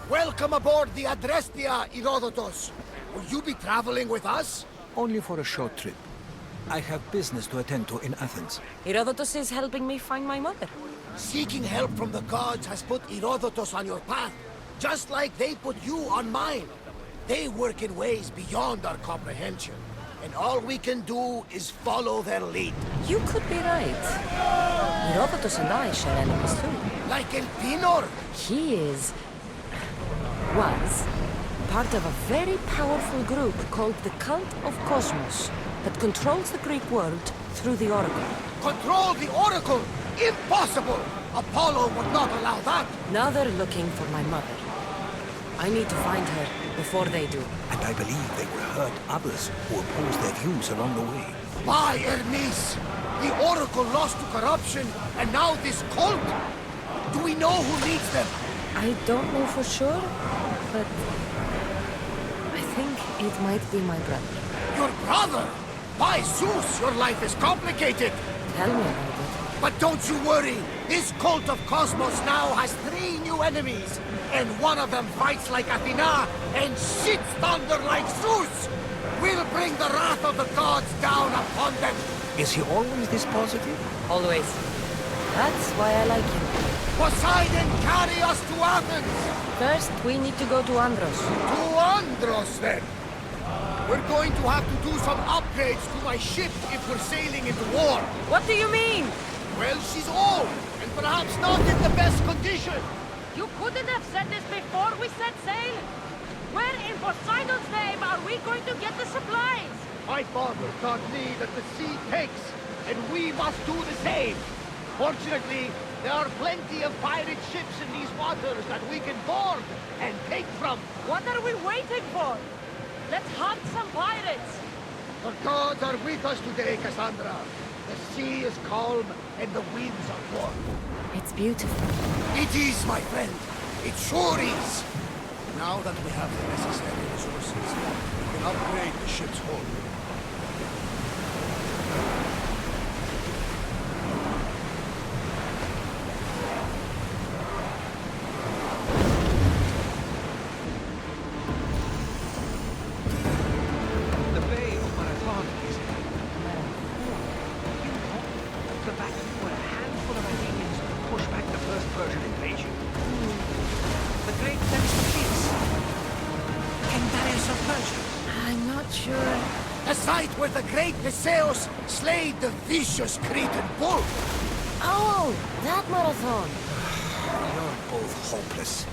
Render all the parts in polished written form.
Welcome aboard the Adrestia, Herodotus. Will you be traveling with us? Only for a short trip. I have business to attend to in Athens. Herodotus is helping me find my mother. Seeking help from the gods has put Herodotus on your path, just like they put you on mine. They work in ways beyond our comprehension, and all we can do is follow their lead. You could be right. Herodotus and I share enemies too. Like Elpinor? He was part of a very powerful group called the Cult of Cosmos that controls the Greek world through the Oracle. Control the Oracle? Impossible! Apollo would not allow that! Now they're looking for my mother. I need to find her before they do. And I believe they will hurt others who oppose their views along the way. By Hermes! The Oracle lost to corruption, and now this cult? Do we know who leads them? I don't know for sure, but I think it might be my brother. Your brother? By Zeus, your life is complicated! Tell me about it. But don't you worry! This cult of Cosmos now has 3 new enemies! And one of them fights like Athena and shits thunder like Zeus! We'll bring the wrath of the gods down upon them! Is he always this positive? Always. That's why I like him. Poseidon, carry us to Athens! First, we need to go to Andros. To Andros, then! We're going to have to do some upgrades to my ship if we're sailing into war. What do you mean? Well, she's old, and perhaps not in the best condition. You couldn't have said this before we set sail? Where in Poseidon's name are we going to get the supplies? My father taught me that the sea takes, and we must do the same. Fortunately, there are plenty of pirate ships in these waters that we can board and take from. What are we waiting for? Let's hunt some pirates! The gods are with us today, Kassandra. The sea is calm, and the winds are warm. It's beautiful. It is, my friend. It sure is. Now that we have the necessary resources, we can upgrade the ship's hull. The Bay of Marathon is the battle where a handful of Athenians push back the first Persian invasion. The great Alexios. King Darius of Persia. I'm not sure. The site where the great Alexios slayed the vicious Cretan bull. Oh, that marathon. You're both hopeless.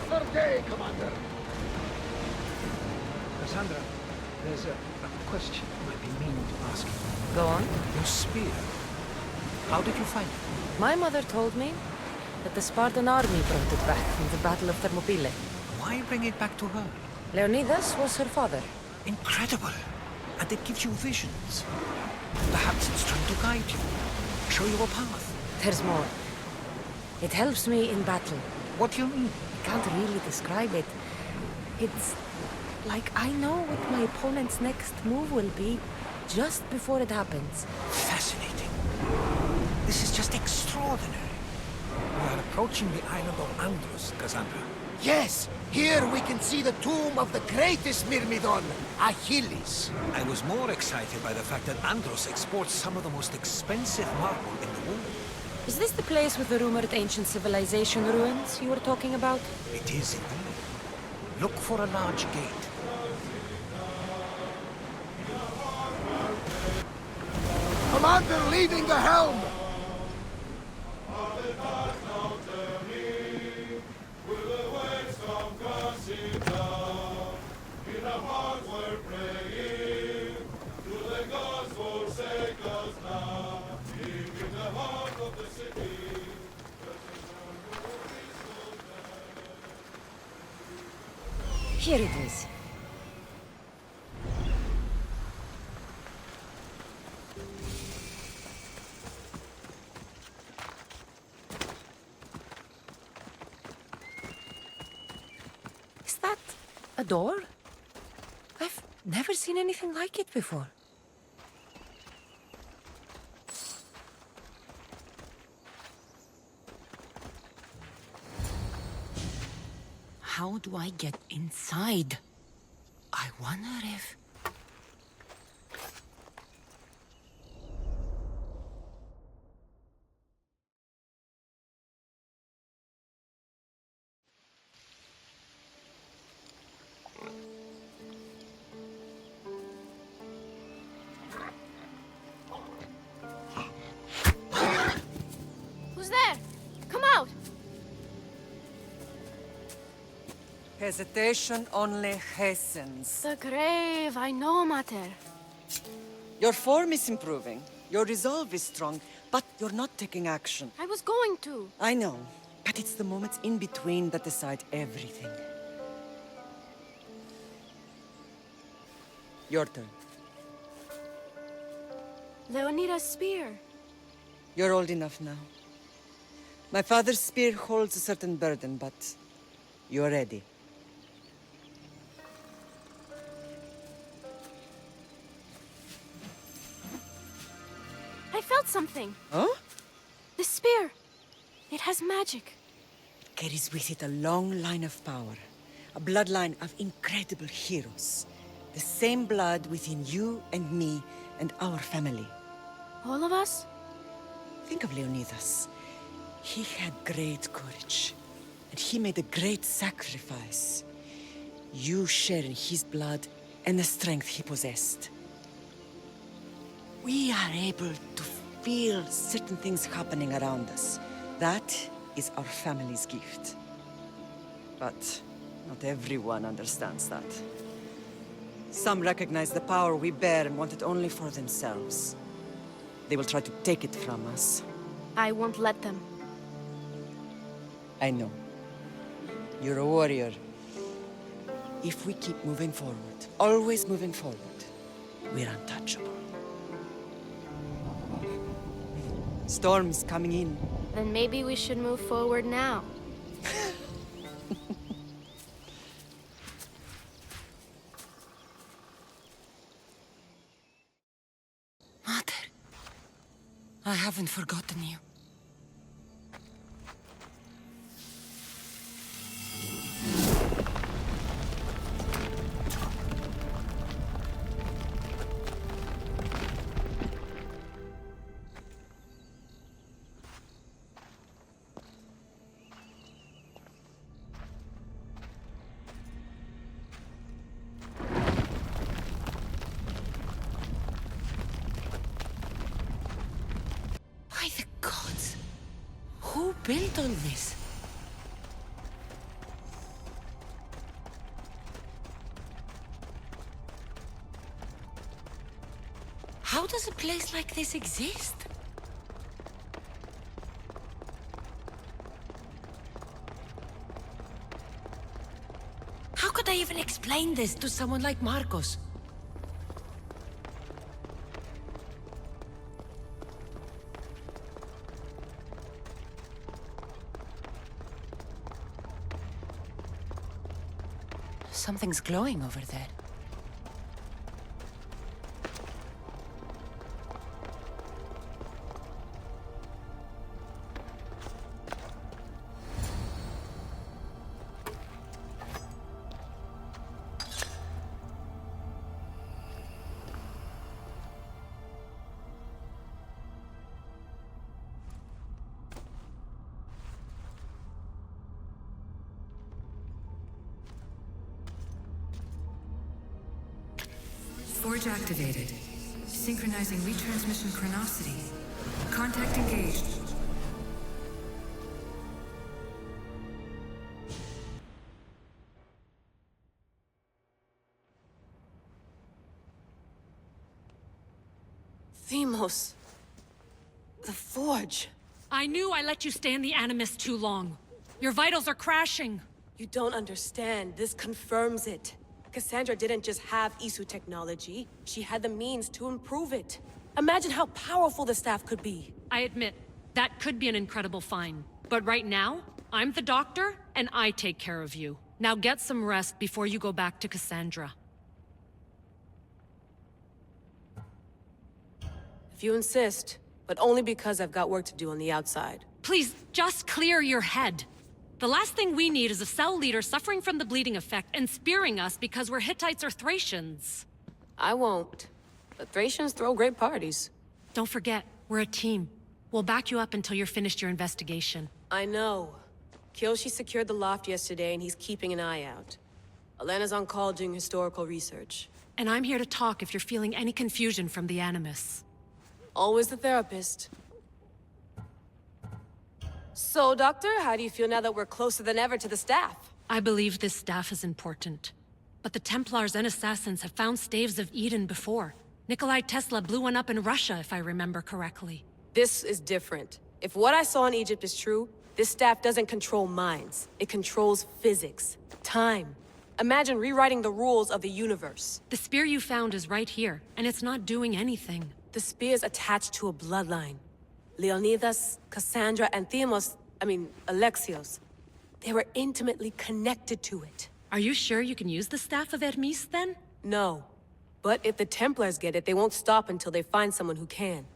Good day, Commander. Kassandra, there's a question I've been meaning to ask you. Go on. Your spear. How did you find it? My mother told me that the Spartan army brought it back from the Battle of Thermopylae. Why bring it back to her? Leonidas was her father. Incredible. And it gives you visions. Perhaps it's trying to guide you. Show you a path. There's more. It helps me in battle. What do you mean? I can't really describe it. It's like I know what my opponent's next move will be just before it happens. Fascinating. This is just extraordinary. We are approaching the island of Andros, Kassandra. Yes, here we can see the tomb of the greatest Myrmidon, Achilles. I was more excited by the fact that Andros exports some of the most expensive marble in the world. Is this the place with the rumored ancient civilization ruins you were talking about? It is indeed. Look for a large gate. Commander leading the helm! Here it is. Is that a door? I've never seen anything like it before. how do I get inside? I wonder if... Who's there? Come out! Hesitation only hastens. The grave, I know, Mater. Your form is improving. Your resolve is strong, but you're not taking action. I was going to. I know, but it's the moments in between that decide everything. Your turn. Leonida's spear. You're old enough now. My father's spear holds a certain burden, but you're ready. I felt something. Huh? The spear. It has magic. It carries with it a long line of power. A bloodline of incredible heroes. The same blood within you and me and our family. All of us? Think of Leonidas. He had great courage, and he made a great sacrifice. You share in his blood and the strength he possessed. We are able to feel certain things happening around us. That is our family's gift. But not everyone understands that. Some recognize the power we bear and want it only for themselves. They will try to take it from us. I won't let them. I know. You're a warrior. If we keep moving forward, always moving forward, we're untouchable. Storm's coming in. Then maybe we should move forward now. Mater, I haven't forgotten you. By the gods! Who built all this? How does a place like this exist? How could I even explain this to someone like Marcos? Something's glowing over there. Forge activated. Synchronizing retransmission chronicity. Contact engaged. Themos. The Forge. I knew I let you stay in the Animus too long. Your vitals are crashing. You don't understand. This confirms it. Kassandra didn't just have Isu technology. She had the means to improve it. Imagine how powerful the staff could be. I admit, that could be an incredible find. But right now, I'm the doctor, and I take care of you. Now get some rest before you go back to Kassandra. If you insist, but only because I've got work to do on the outside. Please, just clear your head. The last thing we need is a cell leader suffering from the bleeding effect and spearing us because we're Hittites or Thracians. I won't. But Thracians throw great parties. Don't forget, we're a team. We'll back you up until you're finished your investigation. I know. Kyoshi secured the loft yesterday and he's keeping an eye out. Elena's on call doing historical research. And I'm here to talk if you're feeling any confusion from the Animus. Always the therapist. So, Doctor, how do you feel now that we're closer than ever to the staff? I believe this staff is important. But the Templars and Assassins have found staves of Eden before. Nikolai Tesla blew one up in Russia, if I remember correctly. This is different. If what I saw in Egypt is true, this staff doesn't control minds. It controls physics, time. Imagine rewriting the rules of the universe. The spear you found is right here, and it's not doing anything. The spear's attached to a bloodline. Leonidas, Kassandra, and Alexios. They were intimately connected to it. Are you sure you can use the Staff of Hermes, then? No. But if the Templars get it, they won't stop until they find someone who can.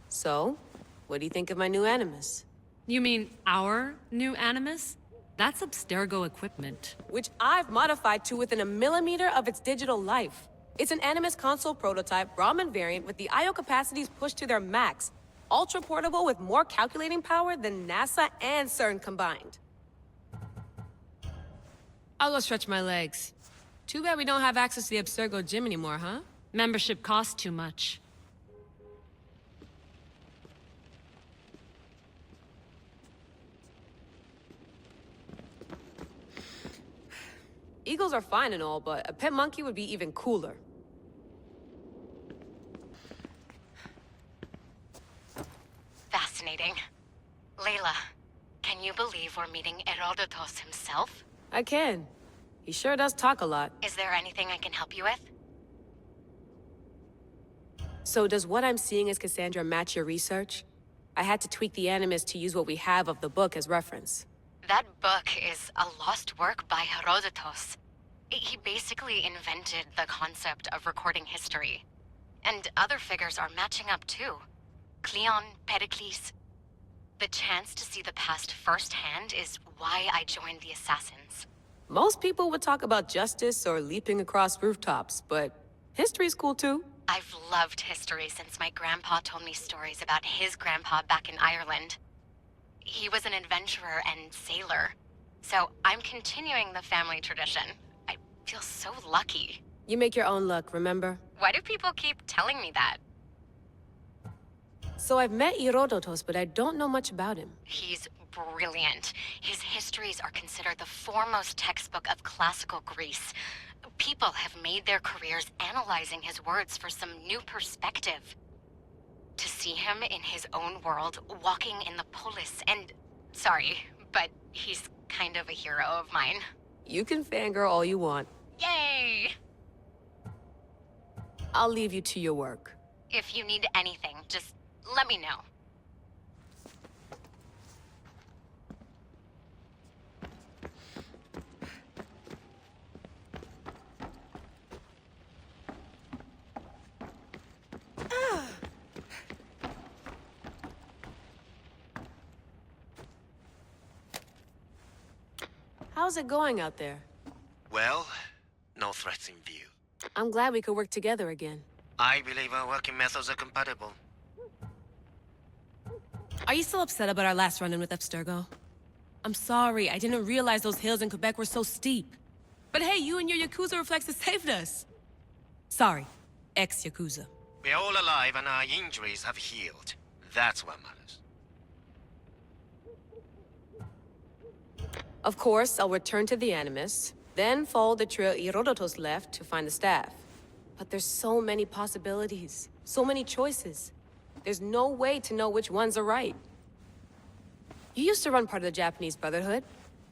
So, what do you think of my new Animus? You mean our new Animus? That's Abstergo equipment. Which I've modified to within a millimeter of its digital life. It's an Animus console prototype, Brahmin variant with the I/O capacities pushed to their max. Ultra portable with more calculating power than NASA and CERN combined. I'll go stretch my legs. Too bad we don't have access to the Abstergo gym anymore, huh? Membership costs too much. Eagles are fine and all, but a pet monkey would be even cooler. Fascinating. Layla, can you believe we're meeting Herodotus himself? I can. He sure does talk a lot. Is there anything I can help you with? So does what I'm seeing as Kassandra match your research? I had to tweak the Animus to use what we have of the book as reference. That book is a lost work by Herodotus. He basically invented the concept of recording history. And other figures are matching up too. Cleon, Pericles. The chance to see the past firsthand is why I joined the Assassins. Most people would talk about justice or leaping across rooftops, but history's cool too. I've loved history since my grandpa told me stories about his grandpa back in Ireland. He was an adventurer and sailor, so I'm continuing the family tradition. I feel so lucky. You make your own luck, remember? Why do people keep telling me that? So I've met Herodotus, but I don't know much about him. He's brilliant. His histories are considered the foremost textbook of classical Greece. People have made their careers analyzing his words for some new perspective. To see him in his own world, walking in the polis, and... Sorry, but he's kind of a hero of mine. You can fangirl all you want. Yay! I'll leave you to your work. If you need anything, just let me know. How's it going out there? Well, no threats in view. I'm glad we could work together again. I believe our working methods are compatible. Are you still upset about our last run-in with Abstergo? I'm sorry, I didn't realize those hills in Quebec were so steep. But hey, you and your Yakuza reflexes saved us. Sorry, ex-Yakuza. We're all alive and our injuries have healed. That's what matters. Of course, I'll return to the Animus, then follow the trail Herodotus left to find the staff. But there's so many possibilities, so many choices. There's no way to know which ones are right. You used to run part of the Japanese Brotherhood.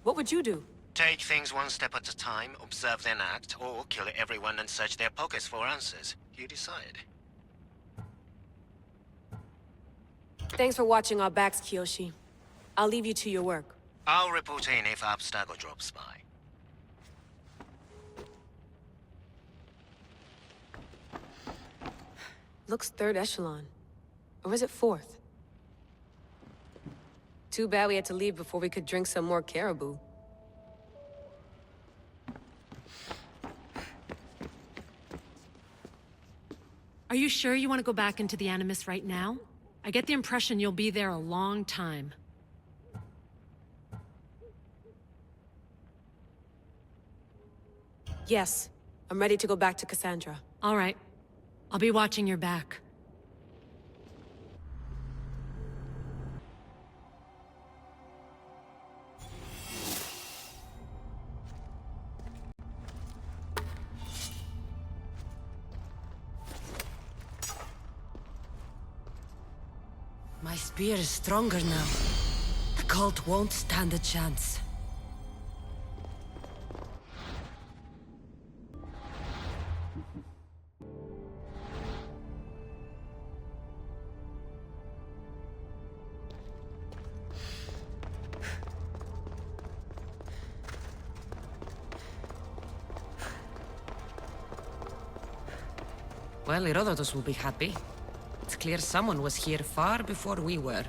What would you do? Take things one step at a time, observe then act, or kill everyone and search their pockets for answers. You decide. Thanks for watching our backs, Kiyoshi. I'll leave you to your work. I'll report in if Abstergo drops by. Looks third echelon. Or is it fourth? Too bad we had to leave before we could drink some more caribou. Are you sure you want to go back into the Animus right now? I get the impression you'll be there a long time. Yes, I'm ready to go back to Kassandra. All right. I'll be watching your back. My spear is stronger now. The cult won't stand a chance. Well, Herodotus will be happy. It's clear someone was here far before we were.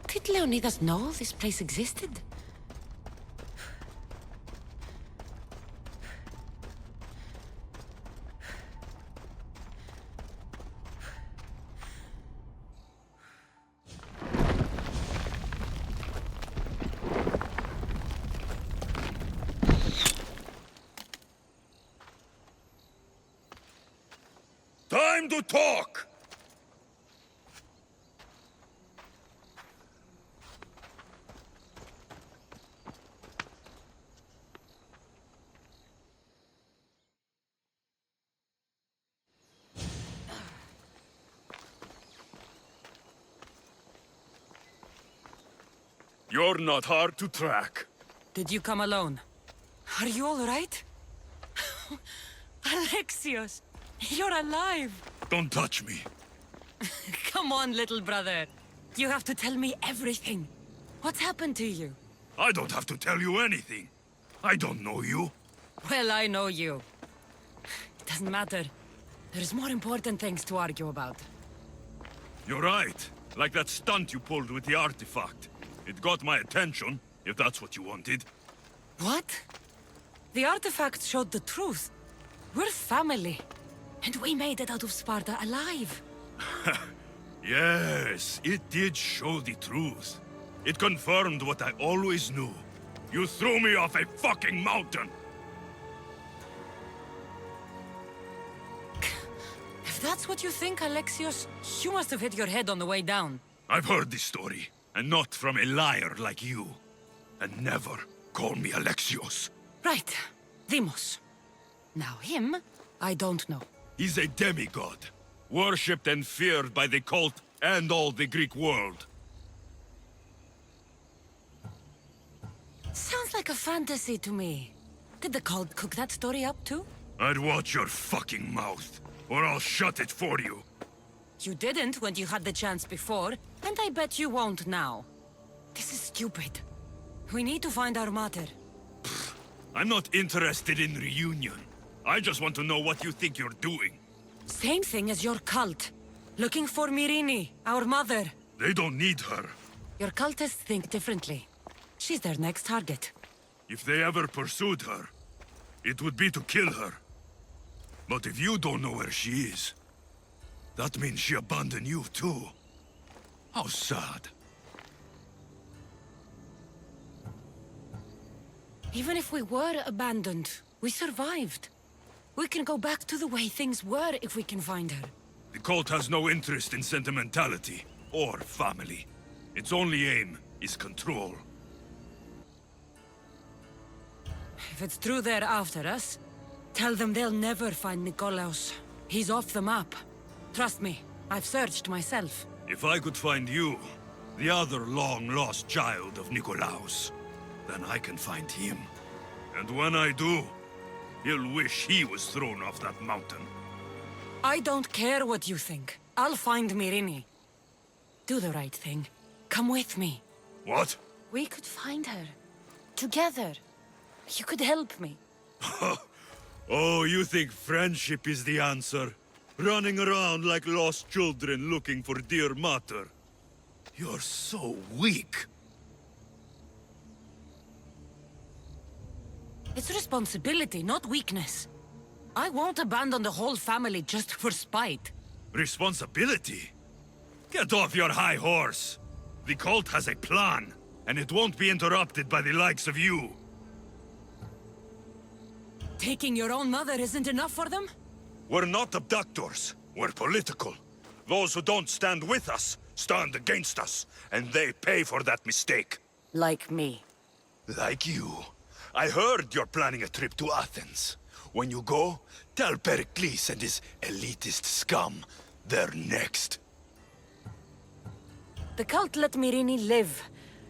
Did Leonidas know this place existed? Time to talk! You're not hard to track. Did you come alone? Are you all right? Alexios, you're alive! Don't touch me. Come on, little brother. You have to tell me everything. What's happened to you? I don't have to tell you anything. I don't know you. Well, I know you. It doesn't matter. There's more important things to argue about. You're right. Like that stunt you pulled with the artifact. It got my attention, if that's what you wanted. What? The artifact showed the truth. We're family. And we made it out of Sparta alive. Yes, it did show the truth. It confirmed what I always knew. You threw me off a fucking mountain! If that's what you think, Alexios, you must have hit your head on the way down. I've heard this story, and not from a liar like you. And never call me Alexios. Right. Deimos. Now him, I don't know. He's a demigod, worshipped and feared by the cult and all the Greek world. Sounds like a fantasy to me. Did the cult cook that story up too? I'd watch your fucking mouth, or I'll shut it for you. You didn't when you had the chance before, and I bet you won't now. This is stupid. We need to find our mater. I'm not interested in reunion. I just want to know what you think you're doing. Same thing as your cult. Looking for Myrrine, our mother. They don't need her. Your cultists think differently. She's their next target. If they ever pursued her, it would be to kill her. But if you don't know where she is, that means she abandoned you too. How sad. Even if we were abandoned, we survived. We can go back to the way things were if we can find her. The cult has no interest in sentimentality or family. Its only aim is control. If it's true they're after us, tell them they'll never find Nikolaos. He's off the map. Trust me, I've searched myself. If I could find you, the other long-lost child of Nikolaos, then I can find him. And when I do, he'll wish he was thrown off that mountain. I don't care what you think. I'll find Myrrine. Do the right thing. Come with me. What? We could find her. Together. You could help me. Oh, you think friendship is the answer? Running around like lost children looking for dear mother. You're so weak. It's responsibility, not weakness. I won't abandon the whole family just for spite. Responsibility? Get off your high horse. The cult has a plan, and it won't be interrupted by the likes of you. Taking your own mother isn't enough for them? We're not abductors. We're political. Those who don't stand with us stand against us, and they pay for that mistake. Like me. Like you. I heard you're planning a trip to Athens. When you go, tell Pericles and his elitist scum they're next. The cult let Myrrine live.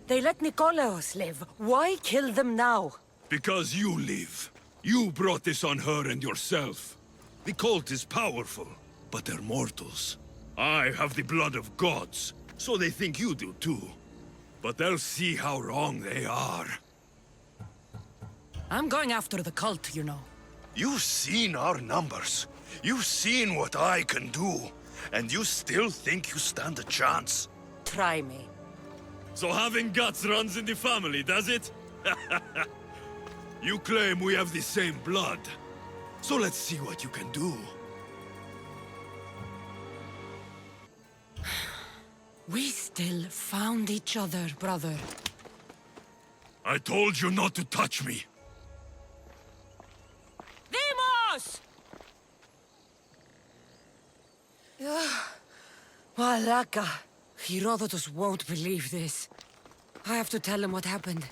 They let Nikolaos live. Why kill them now? Because you live. You brought this on her and yourself. The cult is powerful, but they're mortals. I have the blood of gods, so they think you do too. But they'll see how wrong they are. I'm going after the cult, you know. You've seen our numbers. You've seen what I can do. And you still think you stand a chance? Try me. So having guts runs in the family, does it? You claim we have the same blood. So let's see what you can do. We still found each other, brother. I told you not to touch me. Demos! Malaka. Herodotus won't believe this. I have to tell him what happened.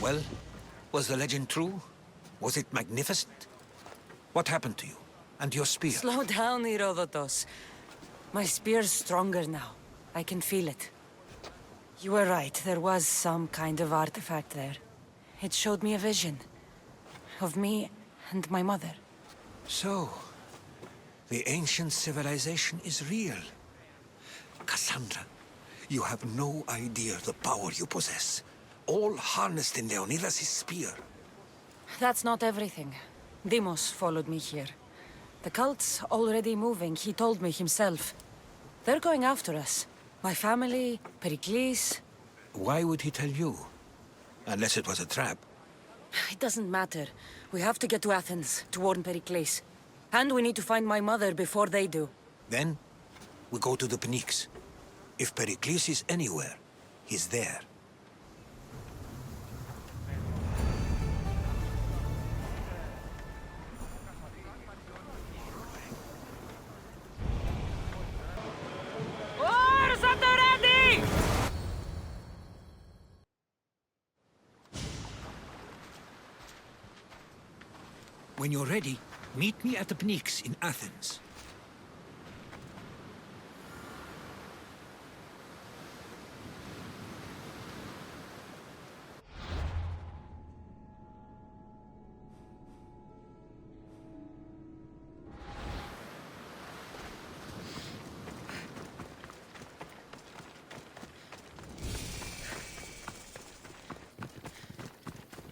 Well, was the legend true? Was it magnificent? What happened to you? And your spear? Slow down, Herodotus. My spear's stronger now. I can feel it. You were right, there was some kind of artifact there. It showed me a vision. Of me and my mother. So, the ancient civilization is real. Kassandra, you have no idea the power you possess. All harnessed in Leonidas' spear. That's not everything. Demos followed me here. The cult's already moving, he told me himself. They're going after us. My family, Pericles. Why would he tell you? Unless it was a trap. It doesn't matter. We have to get to Athens, to warn Pericles. And we need to find my mother before they do. Then, we go to the Pnyx. If Pericles is anywhere, he's there. Oars at the ready! When you're ready, meet me at the Pnyx in Athens.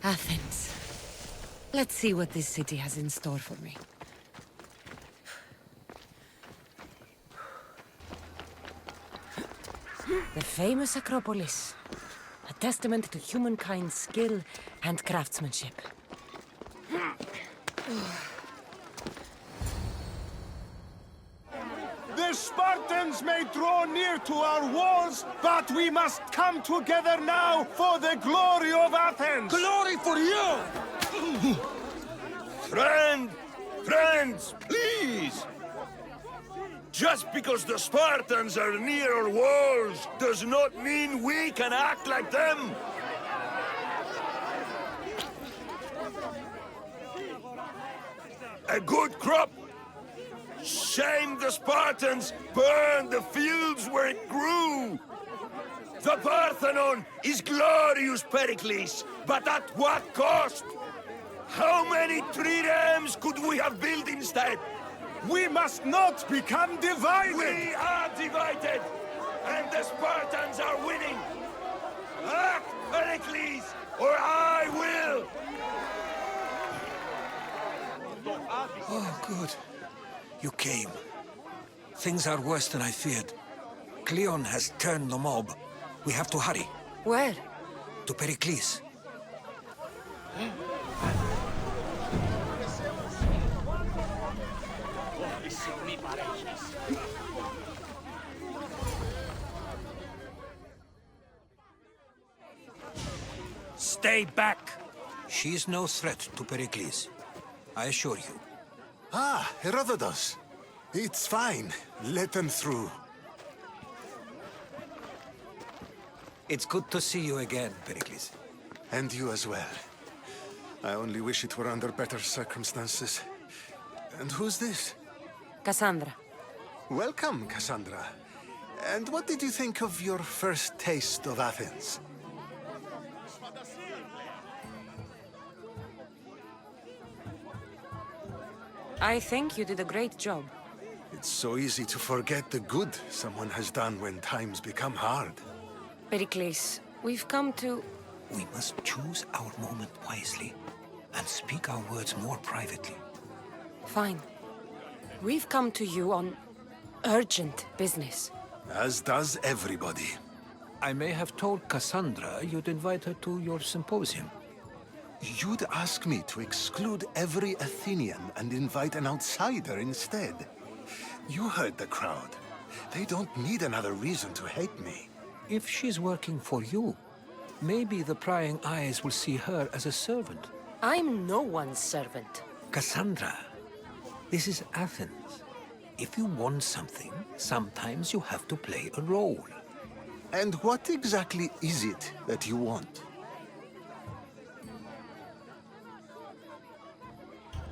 Athens. Let's see what this city has in store for me. The famous Acropolis. A testament to humankind's skill and craftsmanship. The Spartans may draw near to our walls, but we must come together now for the glory of Athens! Glory for you! Friends, please! Just because the Spartans are near our walls does not mean we can act like them! A good crop! Shame the Spartans burned the fields where it grew! The Parthenon is glorious, Pericles, but at what cost? How many triremes could we have built instead? We must not become divided! We are divided, and the Spartans are winning! Act, Pericles, or I will! Oh, good. You came. Things are worse than I feared. Cleon has turned the mob. We have to hurry. Where? To Pericles. Stay back! She's no threat to Pericles. I assure you. Ah, Herodotus. It's fine. Let them through. It's good to see you again, Pericles. And you as well. I only wish it were under better circumstances. And who's this? Kassandra. Welcome, Kassandra. And what did you think of your first taste of Athens? I think you did a great job. It's so easy to forget the good someone has done when times become hard. Pericles, we've come to... We must choose our moment wisely and speak our words more privately. Fine. We've come to you on urgent business. As does everybody. I may have told Kassandra you'd invite her to your symposium. You'd ask me to exclude every Athenian and invite an outsider instead. You heard the crowd. They don't need another reason to hate me. If she's working for you, maybe the prying eyes will see her as a servant. I'm no one's servant. Kassandra, this is Athens. If you want something, sometimes you have to play a role. And what exactly is it that you want?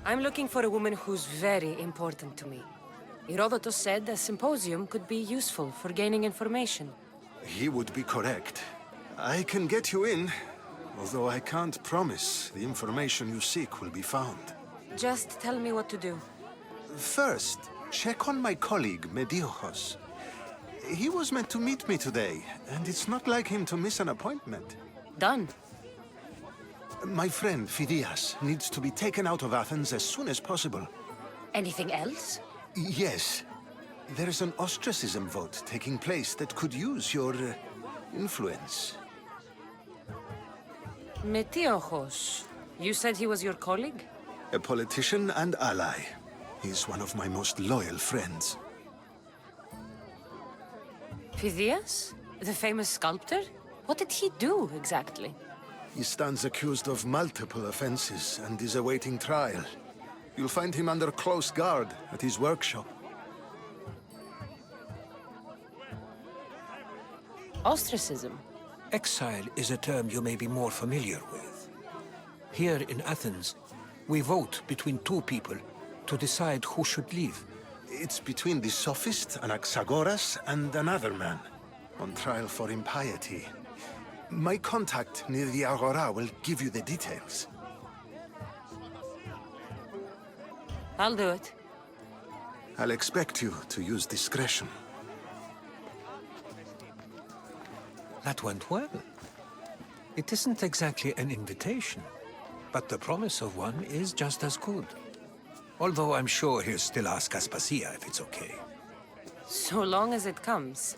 I'm looking for a woman who's very important to me. Herodotus said a symposium could be useful for gaining information. He would be correct. I can get you in, although I can't promise the information you seek will be found. Just tell me what to do. First, check on my colleague, Mediochos. He was meant to meet me today, and it's not like him to miss an appointment. Done. My friend, Phidias, needs to be taken out of Athens as soon as possible. Anything else? Yes. There is an ostracism vote taking place that could use your influence. Metiochos. You said he was your colleague? A politician and ally. He's one of my most loyal friends. Phidias? The famous sculptor? What did he do, exactly? He stands accused of multiple offenses and is awaiting trial. You'll find him under close guard at his workshop. Ostracism? Exile is a term you may be more familiar with. Here in Athens, we vote between two people to decide who should leave. It's between the sophist Anaxagoras and another man, on trial for impiety. My contact near the Agora will give you the details. I'll do it. I'll expect you to use discretion. That went well. It isn't exactly an invitation, but the promise of one is just as good. Although I'm sure he'll still ask Aspasia if it's okay. So long as it comes.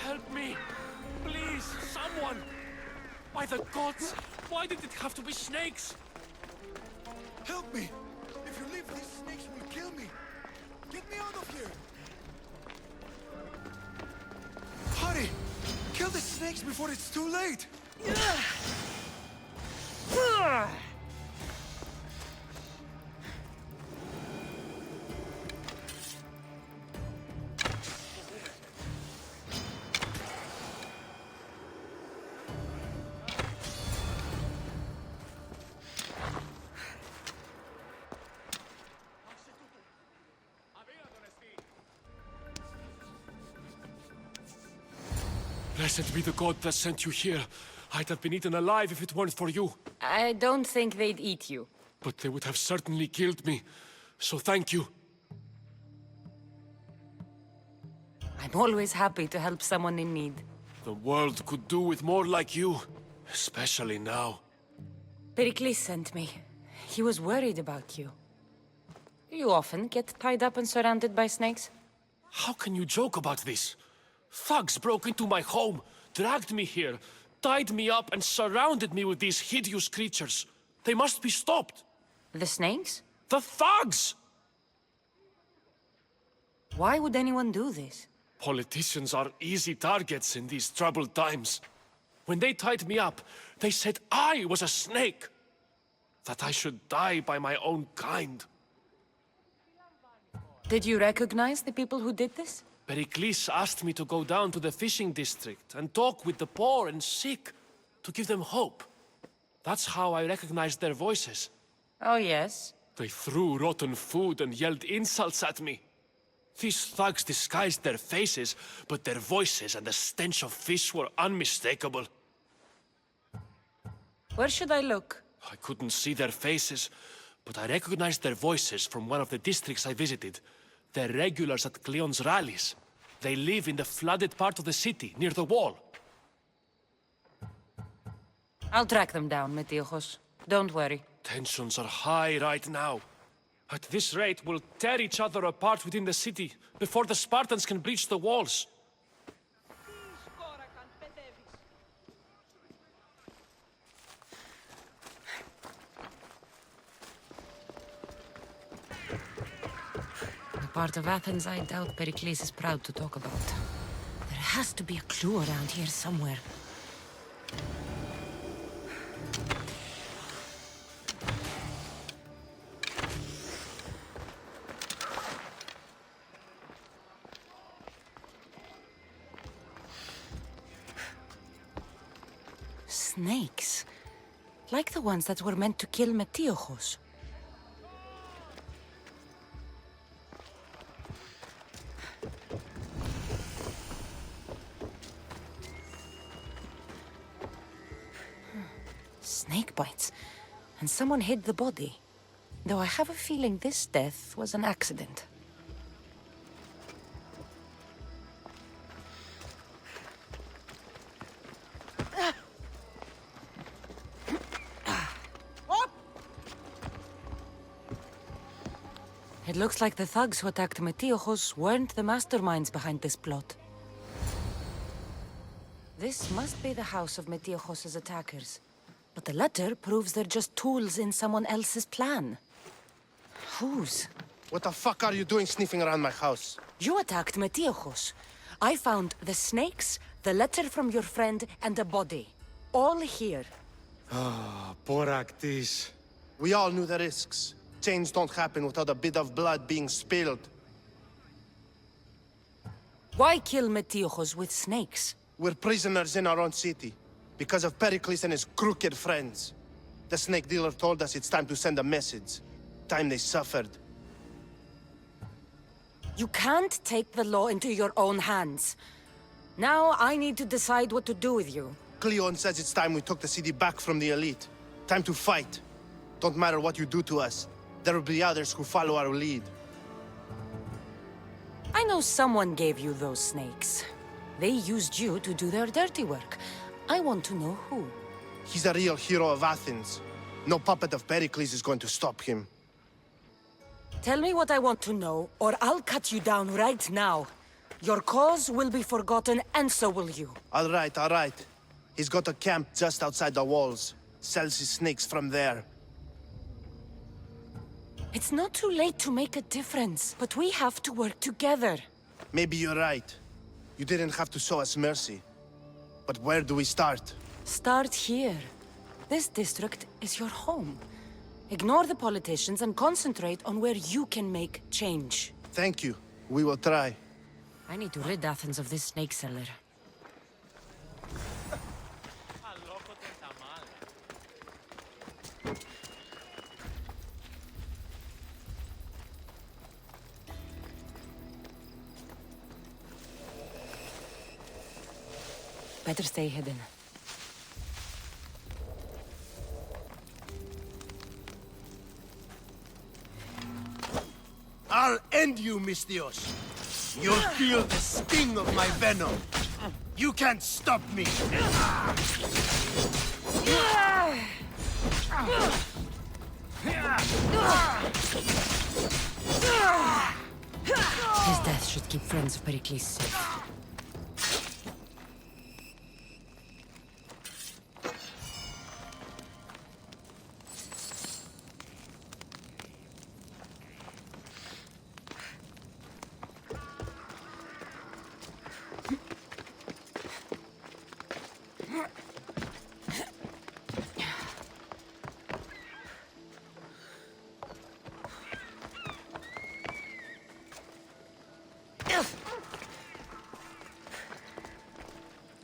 Help me! Please, someone! By the gods! Why did it have to be snakes? Help me! If you leave, these snakes will kill me! Get me out of here! Hurry! Kill the snake! snakes before it's too late! Blessed be the god that sent you here. I'd have been eaten alive if it weren't for you. I don't think they'd eat you. But they would have certainly killed me. So thank you. I'm always happy to help someone in need. The world could do with more like you. Especially now. Pericles sent me. He was worried about you. You often get tied up and surrounded by snakes? How can you joke about this? Thugs broke into my home, dragged me here, tied me up and surrounded me with these hideous creatures. They must be stopped. The snakes? The thugs! Why would anyone do this? Politicians are easy targets in these troubled times. When they tied me up, they said I was a snake. That I should die by my own kind. Did you recognize the people who did this? Pericles asked me to go down to the fishing district and talk with the poor and sick, to give them hope. That's how I recognized their voices. Oh, yes? They threw rotten food and yelled insults at me. These thugs disguised their faces, but their voices and the stench of fish were unmistakable. Where should I look? I couldn't see their faces, but I recognized their voices from one of the districts I visited. They're regulars at Cleon's rallies. They live in the flooded part of the city, near the wall. I'll track them down, Metiochos. Don't worry. Tensions are high right now. At this rate, we'll tear each other apart within the city, before the Spartans can breach the walls. Part of Athens I doubt Pericles is proud to talk about. There has to be a clue around here somewhere. Snakes. Like the ones that were meant to kill Metiochos. Snake bites. And someone hid the body. Though I have a feeling this death was an accident. It looks like the thugs who attacked Metiochos weren't the masterminds behind this plot. This must be the house of Metiochos' attackers. But the letter proves they're just tools in someone else's plan. Whose? What the fuck are you doing sniffing around my house? You attacked Metiochos. I found the snakes, the letter from your friend, and a body. All here. Ah, poor Actis. We all knew the risks. Change don't happen without a bit of blood being spilled. Why kill Metiochos with snakes? We're prisoners in our own city. Because of Pericles and his crooked friends. The snake dealer told us it's time to send a message. Time they suffered. You can't take the law into your own hands. Now I need to decide what to do with you. Cleon says it's time we took the city back from the elite. Time to fight. Don't matter what you do to us. There will be others who follow our lead. I know someone gave you those snakes. They used you to do their dirty work. I want to know who. He's a real hero of Athens. No puppet of Pericles is going to stop him. Tell me what I want to know, or I'll cut you down right now. Your cause will be forgotten, and so will you. All right. He's got a camp just outside the walls. Sells his snakes from there. It's not too late to make a difference, but we have to work together. Maybe you're right. You didn't have to show us mercy. But where do we start? Start here. This district is your home. Ignore the politicians and concentrate on where you can make change. Thank you. We will try. I need to rid Athens of this snake seller. Better stay hidden. I'll end you, Mystios. You'll feel the sting of my venom. You can't stop me. His death should keep friends of Pericles safe.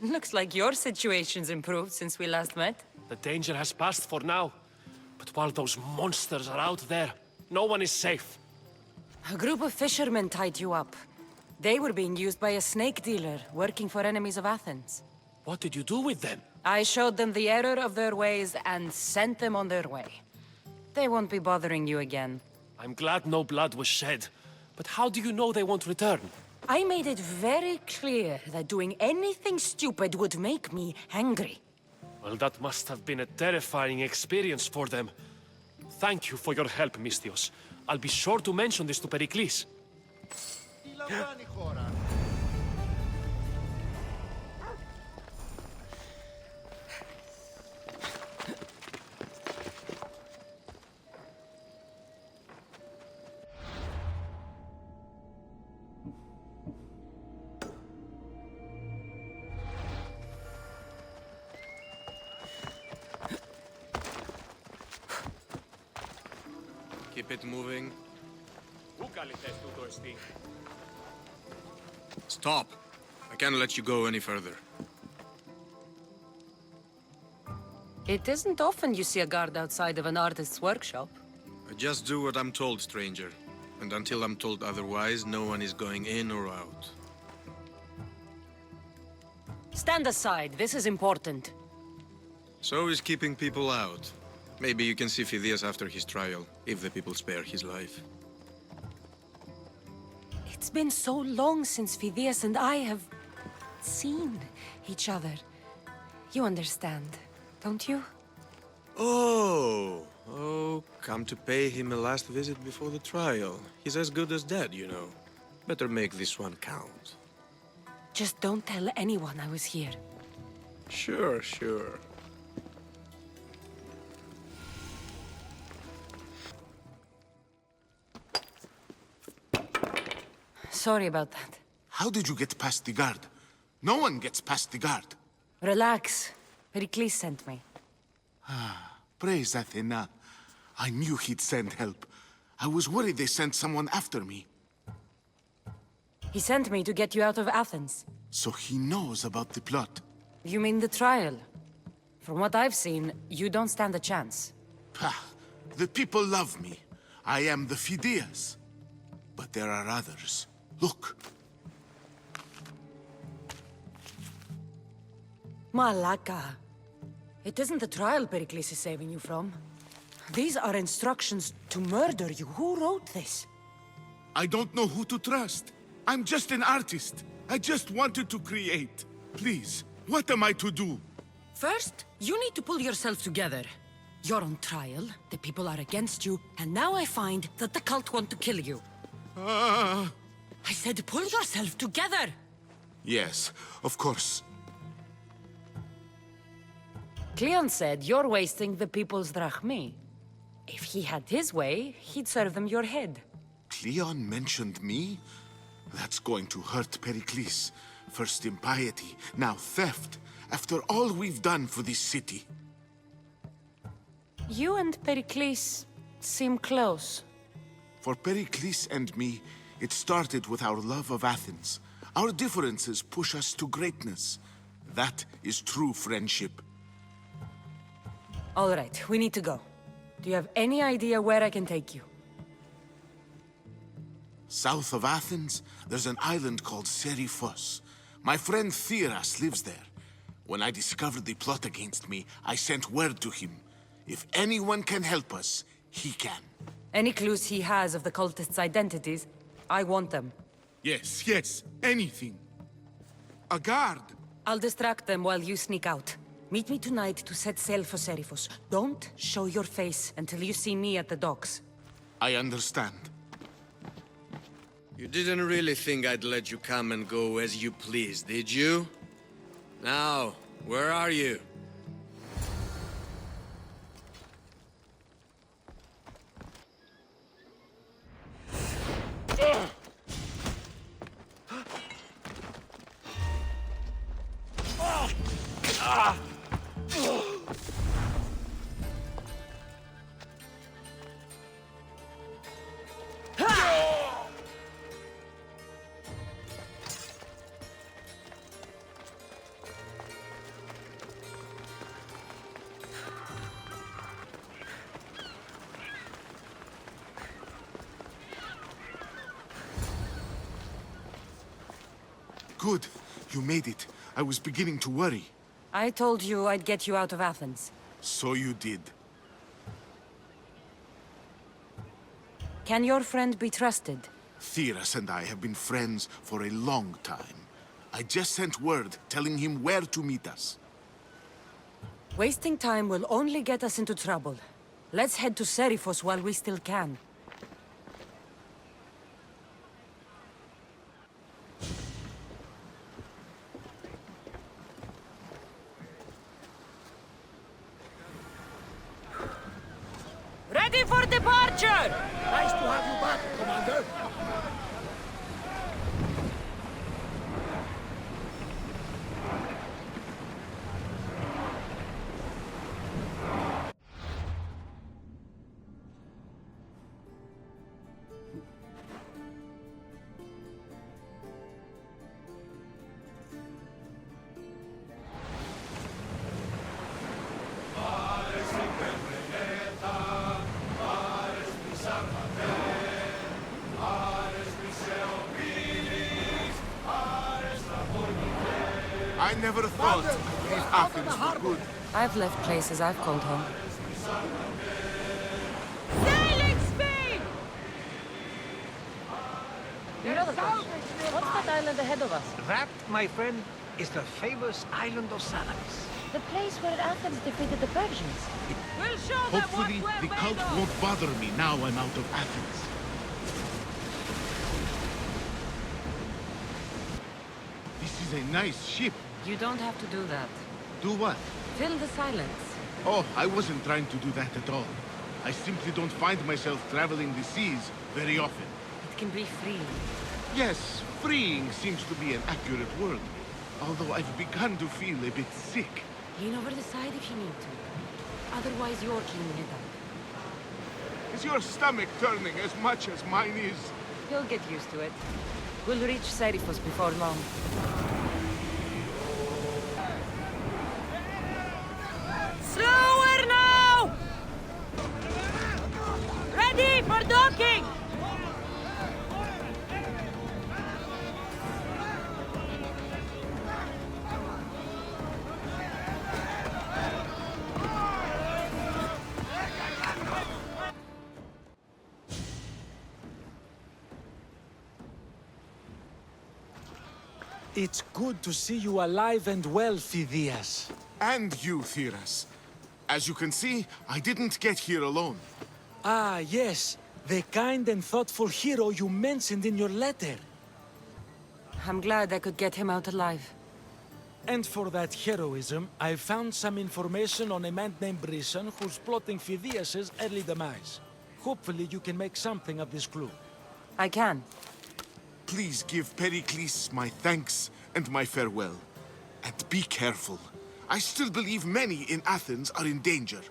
Looks like your situation's improved since we last met. The danger has passed for now. But while those monsters are out there, no one is safe. A group of fishermen tied you up. They were being used by a snake dealer working for enemies of Athens. What did you do with them? I showed them the error of their ways and sent them on their way. They won't be bothering you again. I'm glad no blood was shed. But how do you know they won't return? I made it very clear that doing anything stupid would make me angry. Well, that must have been a terrifying experience for them. Thank you for your help, Mystios. I'll be sure to mention this to Pericles. Keep it moving. Stop! I can't let you go any further. It isn't often you see a guard outside of an artist's workshop. I just do what I'm told, stranger. And until I'm told otherwise, no one is going in or out. Stand aside, this is important. So is keeping people out. Maybe you can see Phidias after his trial, if the people spare his life. It's been so long since Phidias and I have seen each other. You understand, don't you? Oh, come to pay him a last visit before the trial. He's as good as dead, you know. Better make this one count. Just don't tell anyone I was here. Sure, sure. Sorry about that. How did you get past the guard? No one gets past the guard. Relax. Pericles sent me. Praise Athena. I knew he'd send help. I was worried they sent someone after me. He sent me to get you out of Athens. So he knows about the plot. You mean the trial? From what I've seen, you don't stand a chance. Pah, the people love me. I am the Phidias. But there are others. Look. Malaka. It isn't the trial Pericles is saving you from. These are instructions to murder you. Who wrote this? I don't know who to trust. I'm just an artist. I just wanted to create. Please, what am I to do? First, you need to pull yourself together. You're on trial, the people are against you, and now I find that the cult want to kill you. I said pull yourself together! Yes, of course. Cleon said you're wasting the people's drachmi. If he had his way, he'd serve them your head. Cleon mentioned me? That's going to hurt Pericles. First impiety, now theft. After all we've done for this city. You and Pericles seem close. For Pericles and me, it started with our love of Athens. Our differences push us to greatness. That is true friendship. All right, we need to go. Do you have any idea where I can take you? South of Athens, there's an island called Seriphos. My friend Theras lives there. When I discovered the plot against me, I sent word to him. If anyone can help us, he can. Any clues he has of the cultists' identities, I want them. Yes, yes, anything. A guard! I'll distract them while you sneak out. Meet me tonight to set sail for Seriphos. Don't show your face until you see me at the docks. I understand. You didn't really think I'd let you come and go as you please, did you? Now, where are you? Good. You made it. I was beginning to worry. I told you I'd get you out of Athens. So you did. Can your friend be trusted? Theras and I have been friends for a long time. I just sent word telling him where to meet us. Wasting time will only get us into trouble. Let's head to Seriphos while we still can. Ready for departure! Nice to have you back, Commander. I never thought Athens were good. I've left places I've called home. Sailing speed! What's that island ahead of us? That, my friend, is the famous island of Salamis. The place where Athens defeated the Persians. We'll show them Hopefully, what the we're cult made of. won't bother me now I'm out of Athens. This is a nice ship. You don't have to do that. Do what? Fill the silence. Oh, I wasn't trying to do that at all. I simply don't find myself traveling the seas very often. It can be freeing. Yes, freeing seems to be an accurate word. Although I've begun to feel a bit sick. Lean over the side if you need to. Otherwise, you're cleaning it up. Is your stomach turning as much as mine is? You'll get used to it. We'll reach Seriphos before long. Slower now! Ready for docking! It's good to see you alive and well, Phidias. And you, Theras. As you can see, I didn't get here alone. Ah, yes. The kind and thoughtful hero you mentioned in your letter. I'm glad I could get him out alive. And for that heroism, I found some information on a man named Brisson who's plotting Phidias' early demise. Hopefully you can make something of this clue. I can. Please give Pericles my thanks and my farewell. And be careful. I still believe many in Athens are in danger.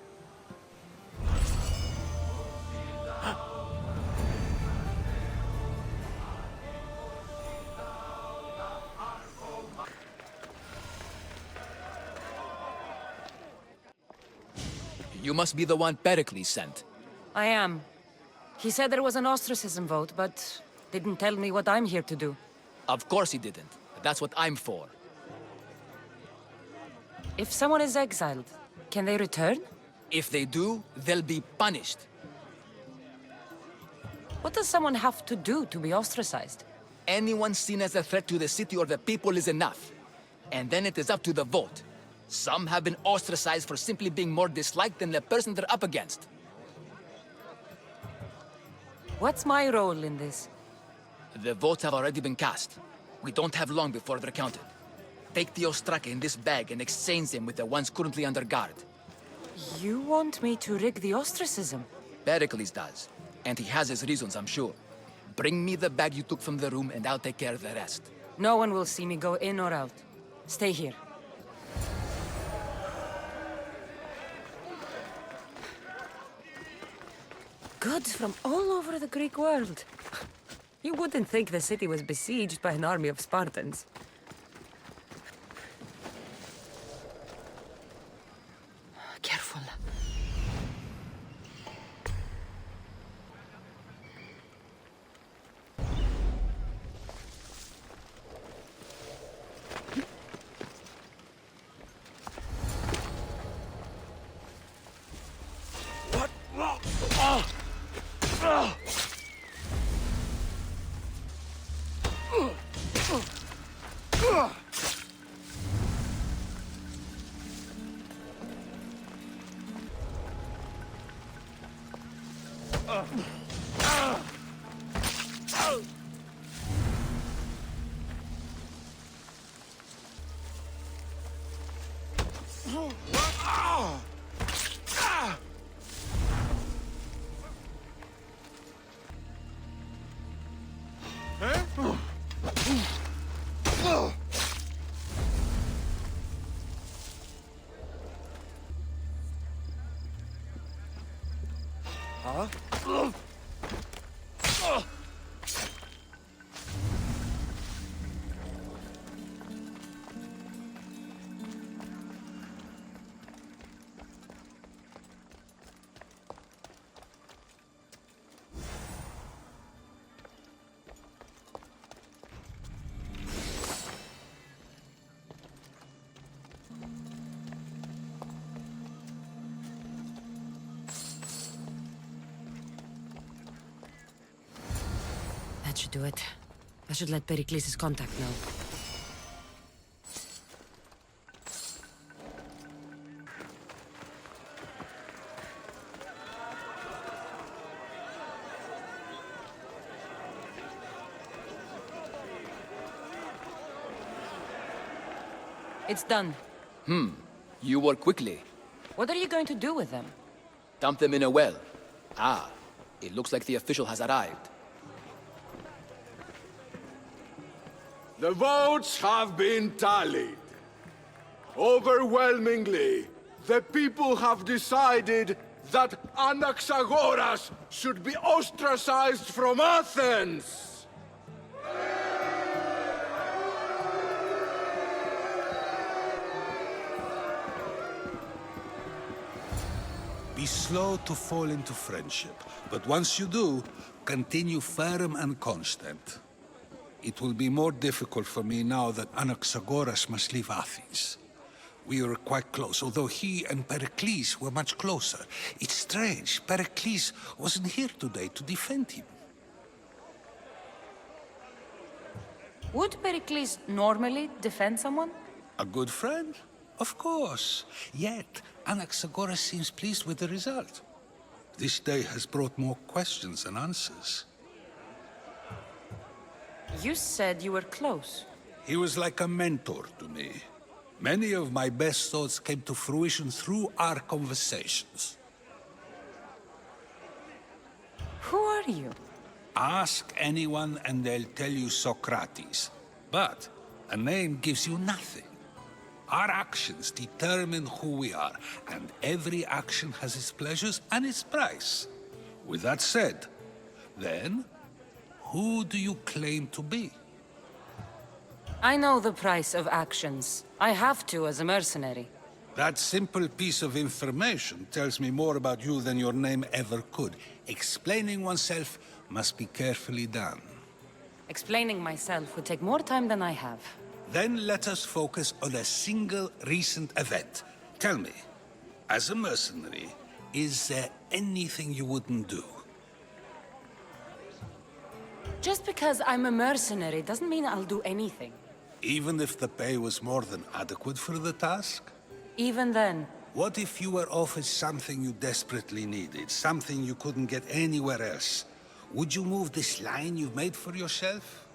You must be the one Pericles sent. I am. He said there was an ostracism vote, but didn't tell me what I'm here to do. Of course he didn't. That's what I'm for. If someone is exiled, can they return? If they do, they'll be punished. What does someone have to do to be ostracized? Anyone seen as a threat to the city or the people is enough. And then it is up to the vote. Some have been ostracized for simply being more disliked than the person they're up against. What's my role in this? The votes have already been cast. We don't have long before they're counted. Take the ostraka in this bag and exchange them with the ones currently under guard. You want me to rig the ostracism? Pericles does. And he has his reasons, I'm sure. Bring me the bag you took from the room and I'll take care of the rest. No one will see me go in or out. Stay here. Goods from all over the Greek world. You wouldn't think the city was besieged by an army of Spartans. Careful. That should do it. I should let Pericles' contact know. It's done. You work quickly. What are you going to do with them? Dump them in a well. Ah, it looks like the official has arrived. The votes have been tallied. Overwhelmingly, the people have decided that Anaxagoras should be ostracized from Athens! Be slow to fall into friendship, but once you do, continue firm and constant. It will be more difficult for me now that Anaxagoras must leave Athens. We were quite close, although he and Pericles were much closer. It's strange, Pericles wasn't here today to defend him. Would Pericles normally defend someone? A good friend? Of course. Yet, Anaxagoras seems pleased with the result. This day has brought more questions than answers. You said you were close. He was like a mentor to me. Many of my best thoughts came to fruition through our conversations. Who are you? Ask anyone and they'll tell you Socrates. But A name gives you nothing. Our actions determine who we are, and every action has its pleasures and its price. With that said, then, who do you claim to be? I know the price of actions. I have to as a mercenary. That simple piece of information tells me more about you than your name ever could. Explaining oneself must be carefully done. Explaining myself would take more time than I have. Then let us focus on a single recent event. Tell me, as a mercenary, is there anything you wouldn't do? Just because I'm a mercenary doesn't mean I'll do anything. Even if the pay was more than adequate for the task? Even then. What if you were offered something you desperately needed, something you couldn't get anywhere else? Would you move this line you've made for yourself?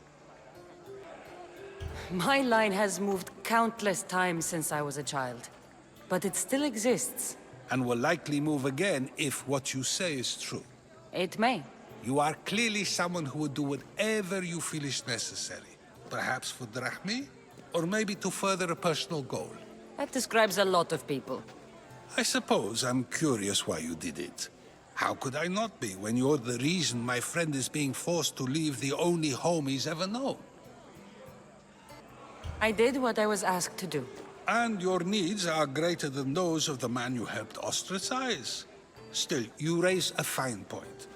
My line has moved countless times since I was a child. But it still exists. And will likely move again if what you say is true. It may. You are clearly someone who would do whatever you feel is necessary. Perhaps for drachmi, or maybe to further a personal goal. That describes a lot of people. I suppose I'm curious why you did it. How could I not be when you're the reason my friend is being forced to leave the only home he's ever known? I did what I was asked to do. And your needs are greater than those of the man you helped ostracize. Still, you raise a fine point.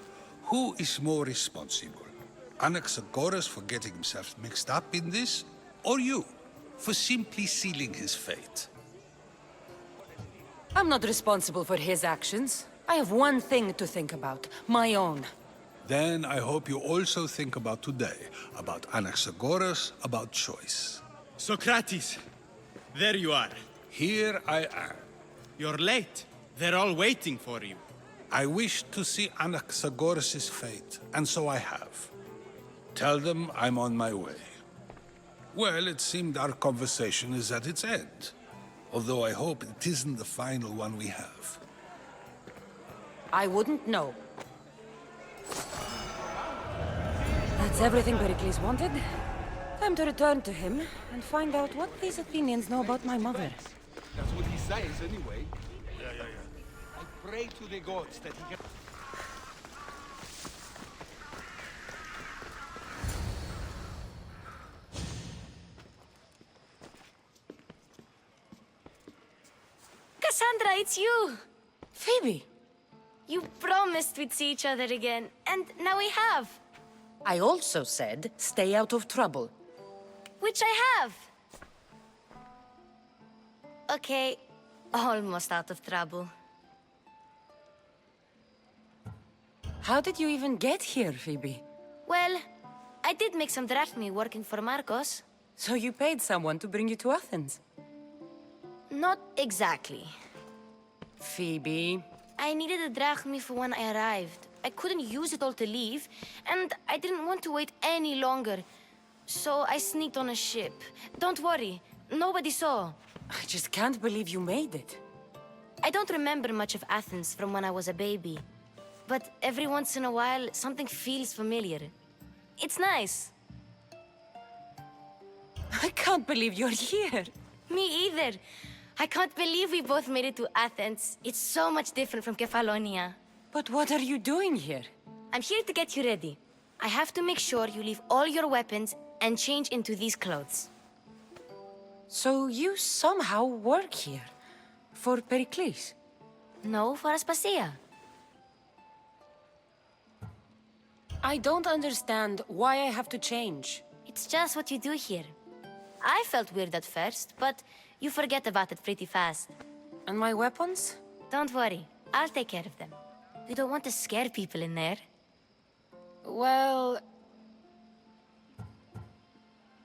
Who is more responsible? Anaxagoras for getting himself mixed up in this? Or you, for simply sealing his fate? I'm not responsible for his actions. I have one thing to think about, my own. Then I hope you also think about today, about Anaxagoras, about choice. Socrates, there you are. Here I am. You're late. They're all waiting for you. I wish to see Anaxagoras' fate, and so I have. Tell them I'm on my way. Well, it seemed our conversation is at its end. Although I hope it isn't the final one we have. I wouldn't know. That's everything Pericles wanted. Time to return to him and find out what these Athenians know about my mother. That's what he says, anyway. Yeah. I pray to the gods that he can... Kassandra, it's you! Phoebe! You promised we'd see each other again, and now we have. I also said, stay out of trouble. Which I have. Okay, almost out of trouble. How did you even get here, Phoebe? Well, I did make some drachmi working for Marcos. So you paid someone to bring you to Athens? Not exactly. Phoebe... I needed a drachmi for when I arrived. I couldn't use it all to leave, and I didn't want to wait any longer. So I sneaked on a ship. Don't worry, nobody saw. I just can't believe you made it. I don't remember much of Athens from when I was a baby. But every once in a while, something feels familiar. It's nice. I can't believe you're here. Me either. I can't believe we both made it to Athens. It's so much different from Kefalonia. But what are you doing here? I'm here to get you ready. I have to make sure you leave all your weapons and change into these clothes. So you somehow work here? For Pericles? No, for Aspasia. I don't understand why I have to change. It's just what you do here. I felt weird at first, but you forget about it pretty fast. And my weapons? Don't worry, I'll take care of them. We don't want to scare people in there. Well...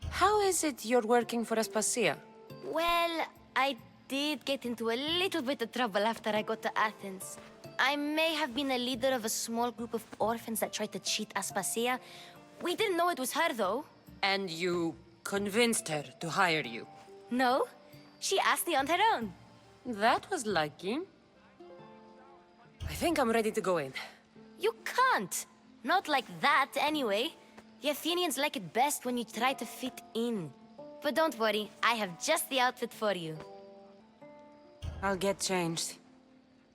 How is it you're working for Aspasia? Well, I did get into a little bit of trouble after I got to Athens. I may have been a leader of a small group of orphans that tried to cheat Aspasia. We didn't know it was her, though. And you convinced her to hire you? No, she asked me on her own. That was lucky. I think I'm ready to go in. You can't. Not like that, anyway. The Athenians like it best when you try to fit in. But don't worry, I have just the outfit for you. I'll get changed.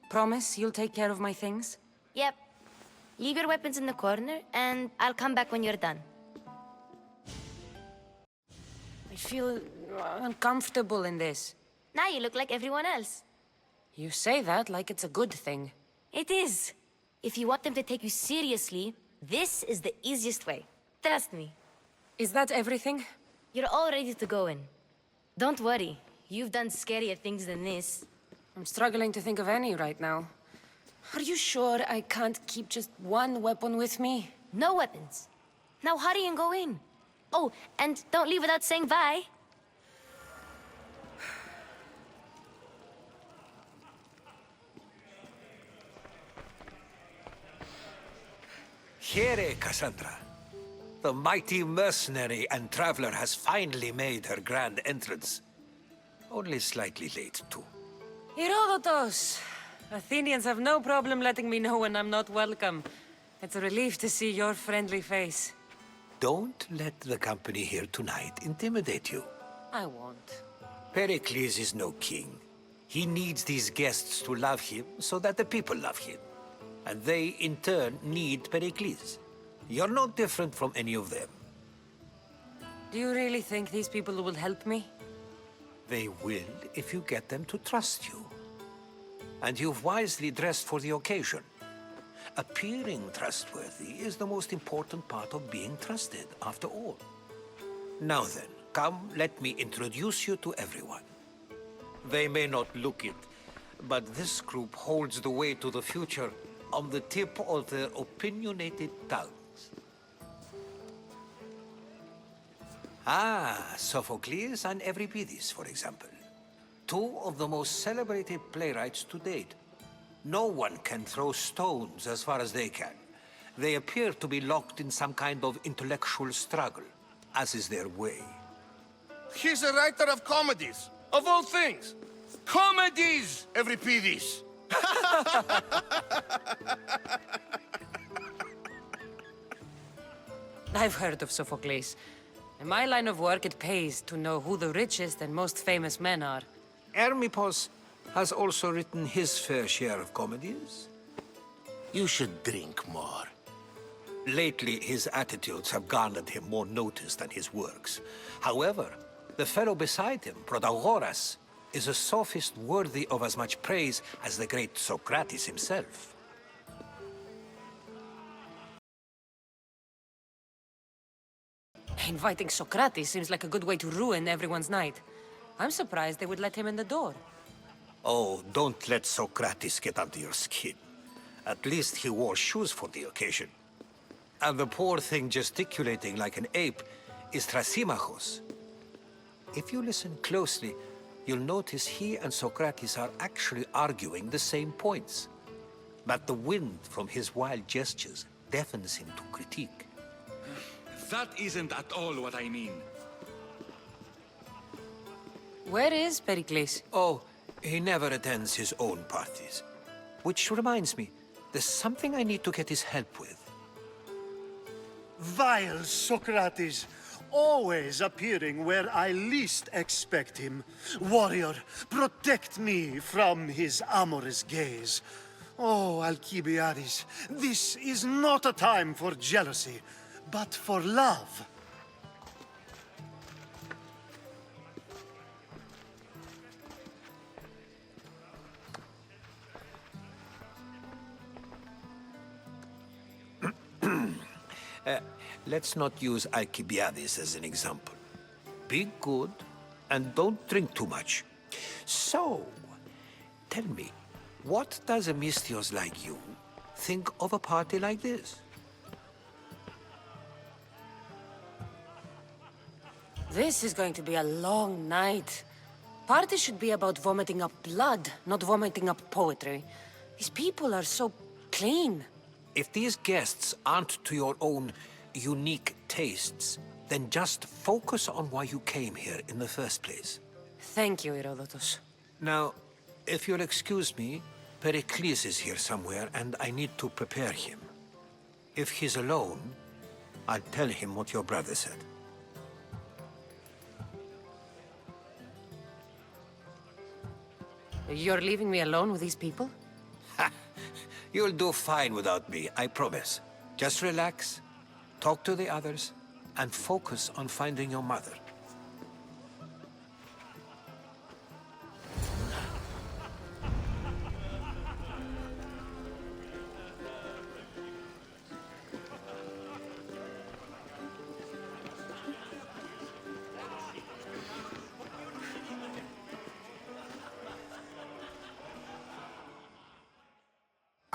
Promise you'll take care of my things? Yep. Leave your weapons in the corner, and I'll come back when you're done. I feel uncomfortable in this. Now you look like everyone else. You say that like it's a good thing. It is. If you want them to take you seriously, this is the easiest way. Trust me. Is that everything? You're all ready to go in. Don't worry. You've done scarier things than this. I'm struggling to think of any right now. Are you sure I can't keep just one weapon with me? No weapons. Now hurry and go in. Oh, and don't leave without saying bye. Here, Kassandra. The mighty mercenary and traveler has finally made her grand entrance. Only slightly late, too. Herodotus! Athenians have no problem letting me know when I'm not welcome. It's a relief to see your friendly face. Don't let the company here tonight intimidate you. I won't. Pericles is no king. He needs these guests to love him so that the people love him. And they, in turn, need Pericles. You're no different from any of them. Do you really think these people will help me? They will if you get them to trust you. And you've wisely dressed for the occasion. Appearing trustworthy is the most important part of being trusted, after all. Now then, come, let me introduce you to everyone. They may not look it, but this group holds the way to the future on the tip of their opinionated tongues. Ah, Sophocles and Euripides, for example. Two of the most celebrated playwrights to date. No one can throw stones as far as they can. They appear to be locked in some kind of intellectual struggle, as is their way. He's a writer of comedies, of all things. Comedies, Euripides! I've heard of Sophocles. In my line of work, it pays to know who the richest and most famous men are. Hermippos has also written his fair share of comedies. You should drink more. Lately, his attitudes have garnered him more notice than his works. However, the fellow beside him, Protagoras, is a sophist worthy of as much praise as the great Socrates himself. Inviting Socrates seems like a good way to ruin everyone's night. I'm surprised they would let him in the door. Oh, don't let Socrates get under your skin. At least he wore shoes for the occasion. And the poor thing gesticulating like an ape is Thrasymachos. If you listen closely, you'll notice he and Socrates are actually arguing the same points. But the wind from his wild gestures deafens him to critique. That isn't at all what I mean. Where is Pericles? Oh, he never attends his own parties. Which reminds me, there's something I need to get his help with. Vile Socrates, always appearing where I least expect him. Warrior, protect me from his amorous gaze. Oh, Alcibiades, this is not a time for jealousy, but for love. Let's not use Alcibiades as an example. Be good, and don't drink too much. So, tell me, what does a mystios like you think of a party like this? This is going to be a long night. Parties should be about vomiting up blood, not vomiting up poetry. These people are so clean. If these guests aren't to your own unique tastes, then just focus on why you came here in the first place. Thank you, Herodotus. Now, if you'll excuse me, Pericles is here somewhere, and I need to prepare him. If he's alone, I'll tell him what your brother said. You're leaving me alone with these people? You'll do fine without me, I promise. Just relax, talk to the others, and focus on finding your mother.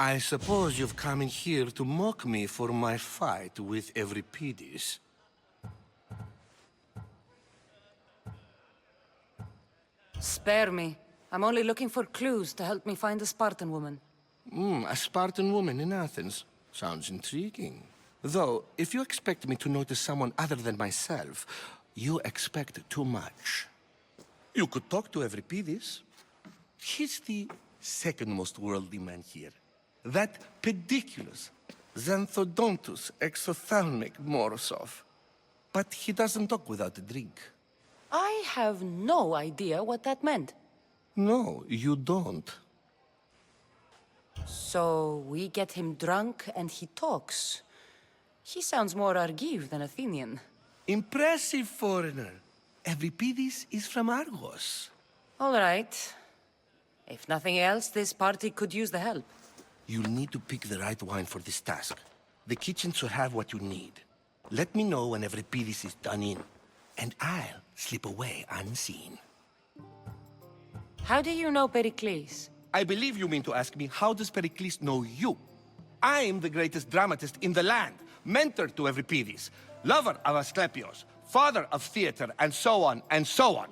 I suppose you've come in here to mock me for my fight with Euripides. Spare me. I'm only looking for clues to help me find a Spartan woman. A Spartan woman in Athens. Sounds intriguing. Though, if you expect me to notice someone other than myself, you expect too much. You could talk to Euripides. He's the second most worldly man here. That pediculous, xanthodontus exophthalmic Morosov. But he doesn't talk without a drink. I have no idea what that meant. No, you don't. So we get him drunk and he talks. He sounds more Argive than Athenian. Impressive, foreigner. Euripides is from Argos. All right. If nothing else, this party could use the help. You'll need to pick the right wine for this task. The kitchen should have what you need. Let me know when Euripides is done in, and I'll slip away unseen. How do you know Pericles? I believe you mean to ask me, how does Pericles know you? I'm the greatest dramatist in the land, mentor to Euripides, lover of Asclepios, father of theater, and so on, and so on.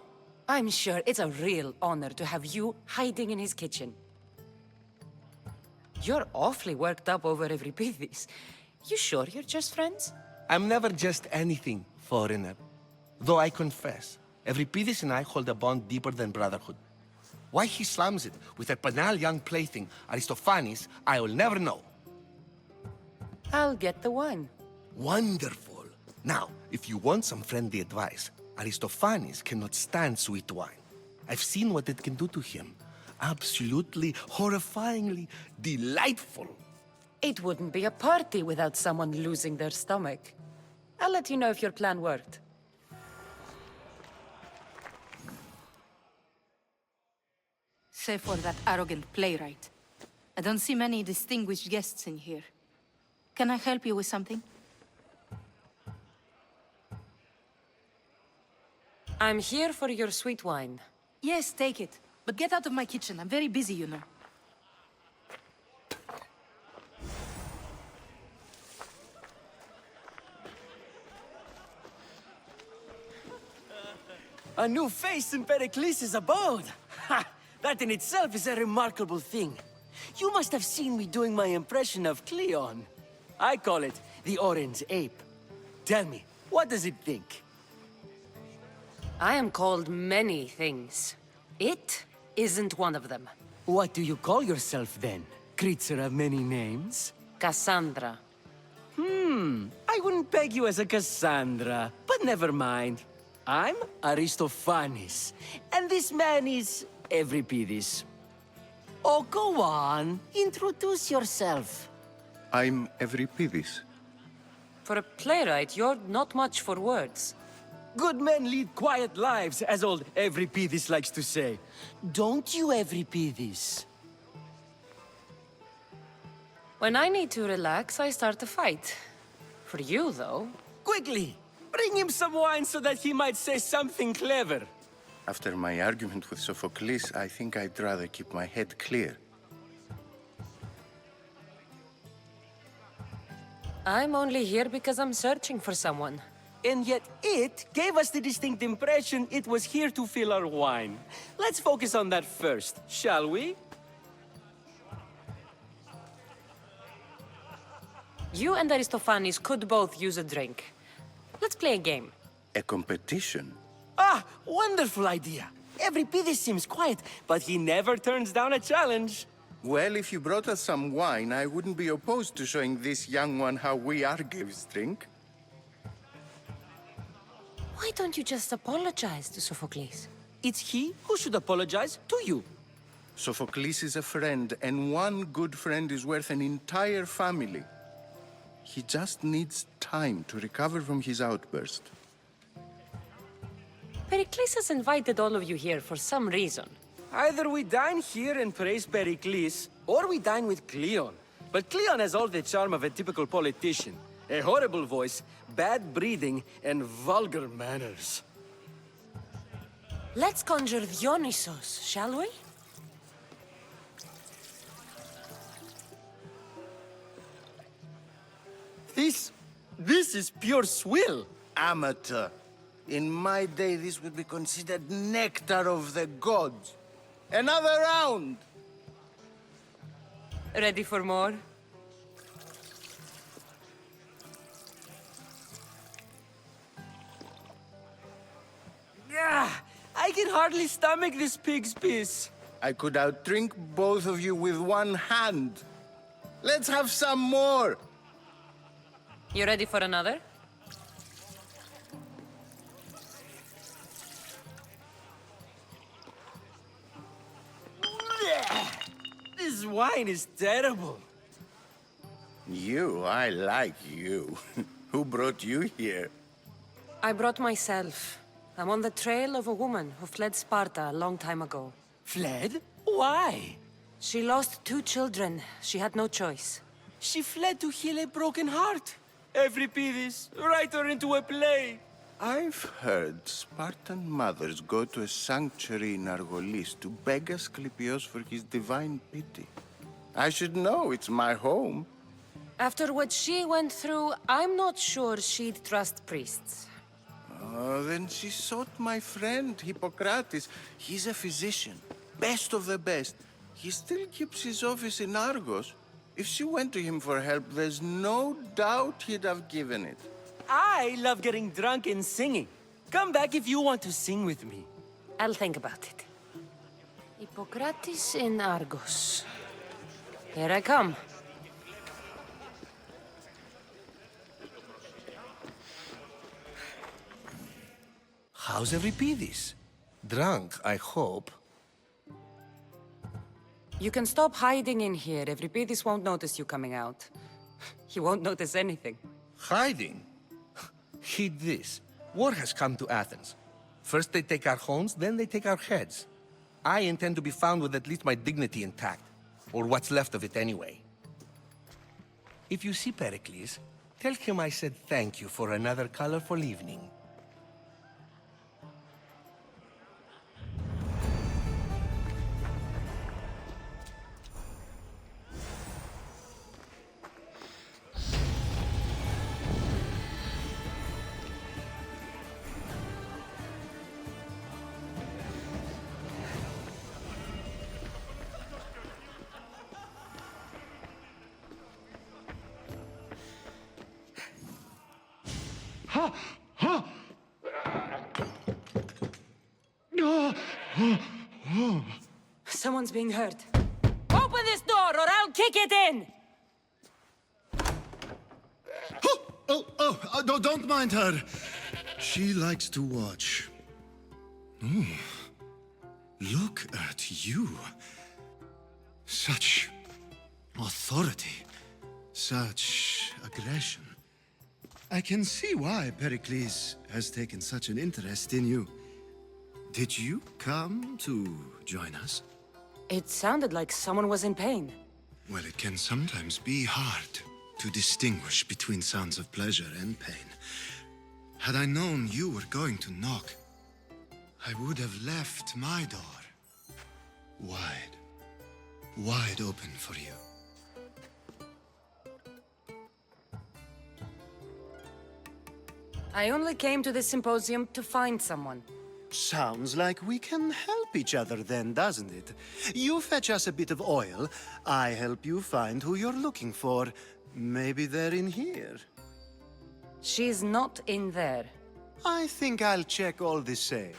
I'm sure it's a real honor to have you hiding in his kitchen. You're awfully worked up over Euripides. You sure you're just friends? I'm never just anything, foreigner. Though I confess, Euripides and I hold a bond deeper than brotherhood. Why he slams it with a banal young plaything, Aristophanes, I will never know. I'll get the wine. Wonderful. Now, if you want some friendly advice, Aristophanes cannot stand sweet wine. I've seen what it can do to him. Absolutely, horrifyingly delightful. It wouldn't be a party without someone losing their stomach. I'll let you know if your plan worked. Save for that arrogant playwright. I don't see many distinguished guests in here. Can I help you with something? I'm here for your sweet wine. Yes, take it. But get out of my kitchen. I'm very busy, you know. A new face in Pericles' abode! Ha! That in itself is a remarkable thing. You must have seen me doing my impression of Cleon. I call it the Orange Ape. Tell me, what does it think? I am called many things. It isn't one of them. What do you call yourself then? Creature of many names? Kassandra. I wouldn't peg you as a Kassandra, but never mind. I'm Aristophanes, and this man is Euripides. Oh, go on. Introduce yourself. I'm Euripides. For a playwright, you're not much for words. Good men lead quiet lives, as old Euripides likes to say. Don't you, Euripides? When I need to relax, I start a fight. For you, though... Quickly! Bring him some wine so that he might say something clever. After my argument with Sophocles, I think I'd rather keep my head clear. I'm only here because I'm searching for someone. And yet it gave us the distinct impression it was here to fill our wine. Let's focus on that first, shall we? You and Aristophanes could both use a drink. Let's play a game. A competition? Ah, wonderful idea. Euripides seems quiet, but he never turns down a challenge. Well, if you brought us some wine, I wouldn't be opposed to showing this young one how we Argives drink. Why don't you just apologize to Sophocles? It's he who should apologize to you. Sophocles is a friend, and one good friend is worth an entire family. He just needs time to recover from his outburst. Pericles has invited all of you here for some reason. Either we dine here and praise Pericles, or we dine with Cleon. But Cleon has all the charm of a typical politician. A horrible voice, bad breeding, and vulgar manners. Let's conjure Dionysos, shall we? This is pure swill. Amateur. In my day, this would be considered nectar of the gods. Another round! Ready for more? I can hardly stomach this pig's piss. I could outdrink both of you with one hand. Let's have some more! You ready for another? This wine is terrible. I like you. Who brought you here? I brought myself. I'm on the trail of a woman who fled Sparta a long time ago. Fled? Why? She lost 2 children. She had no choice. She fled to heal a broken heart. Euripides, write her into a play. I've heard Spartan mothers go to a sanctuary in Argolis to beg Asclepios for his divine pity. I should know, it's my home. After what she went through, I'm not sure she'd trust priests. Oh, then she sought my friend, Hippocrates. He's a physician, best of the best. He still keeps his office in Argos. If she went to him for help, there's no doubt he'd have given it. I love getting drunk and singing. Come back if you want to sing with me. I'll think about it. Hippocrates in Argos. Here I come. How's Euripides? Drunk, I hope. You can stop hiding in here. Euripides won't notice you coming out. He won't notice anything. Hiding? Heed this. War has come to Athens. First they take our homes, then they take our heads. I intend to be found with at least my dignity intact. Or what's left of it anyway. If you see Pericles, tell him I said thank you for another colorful evening. Someone's being hurt. Open this door or I'll kick it in! No, don't mind her. She likes to watch. Oh, look at you. Such authority, such aggression. I can see why Pericles has taken such an interest in you. Did you come to join us? It sounded like someone was in pain. Well, it can sometimes be hard to distinguish between sounds of pleasure and pain. Had I known you were going to knock, I would have left my door wide open for you. I only came to the symposium to find someone. Sounds like we can help each other then, doesn't it? You fetch us a bit of oil, I help you find who you're looking for. Maybe they're in here. She's not in there. I think I'll check all the same.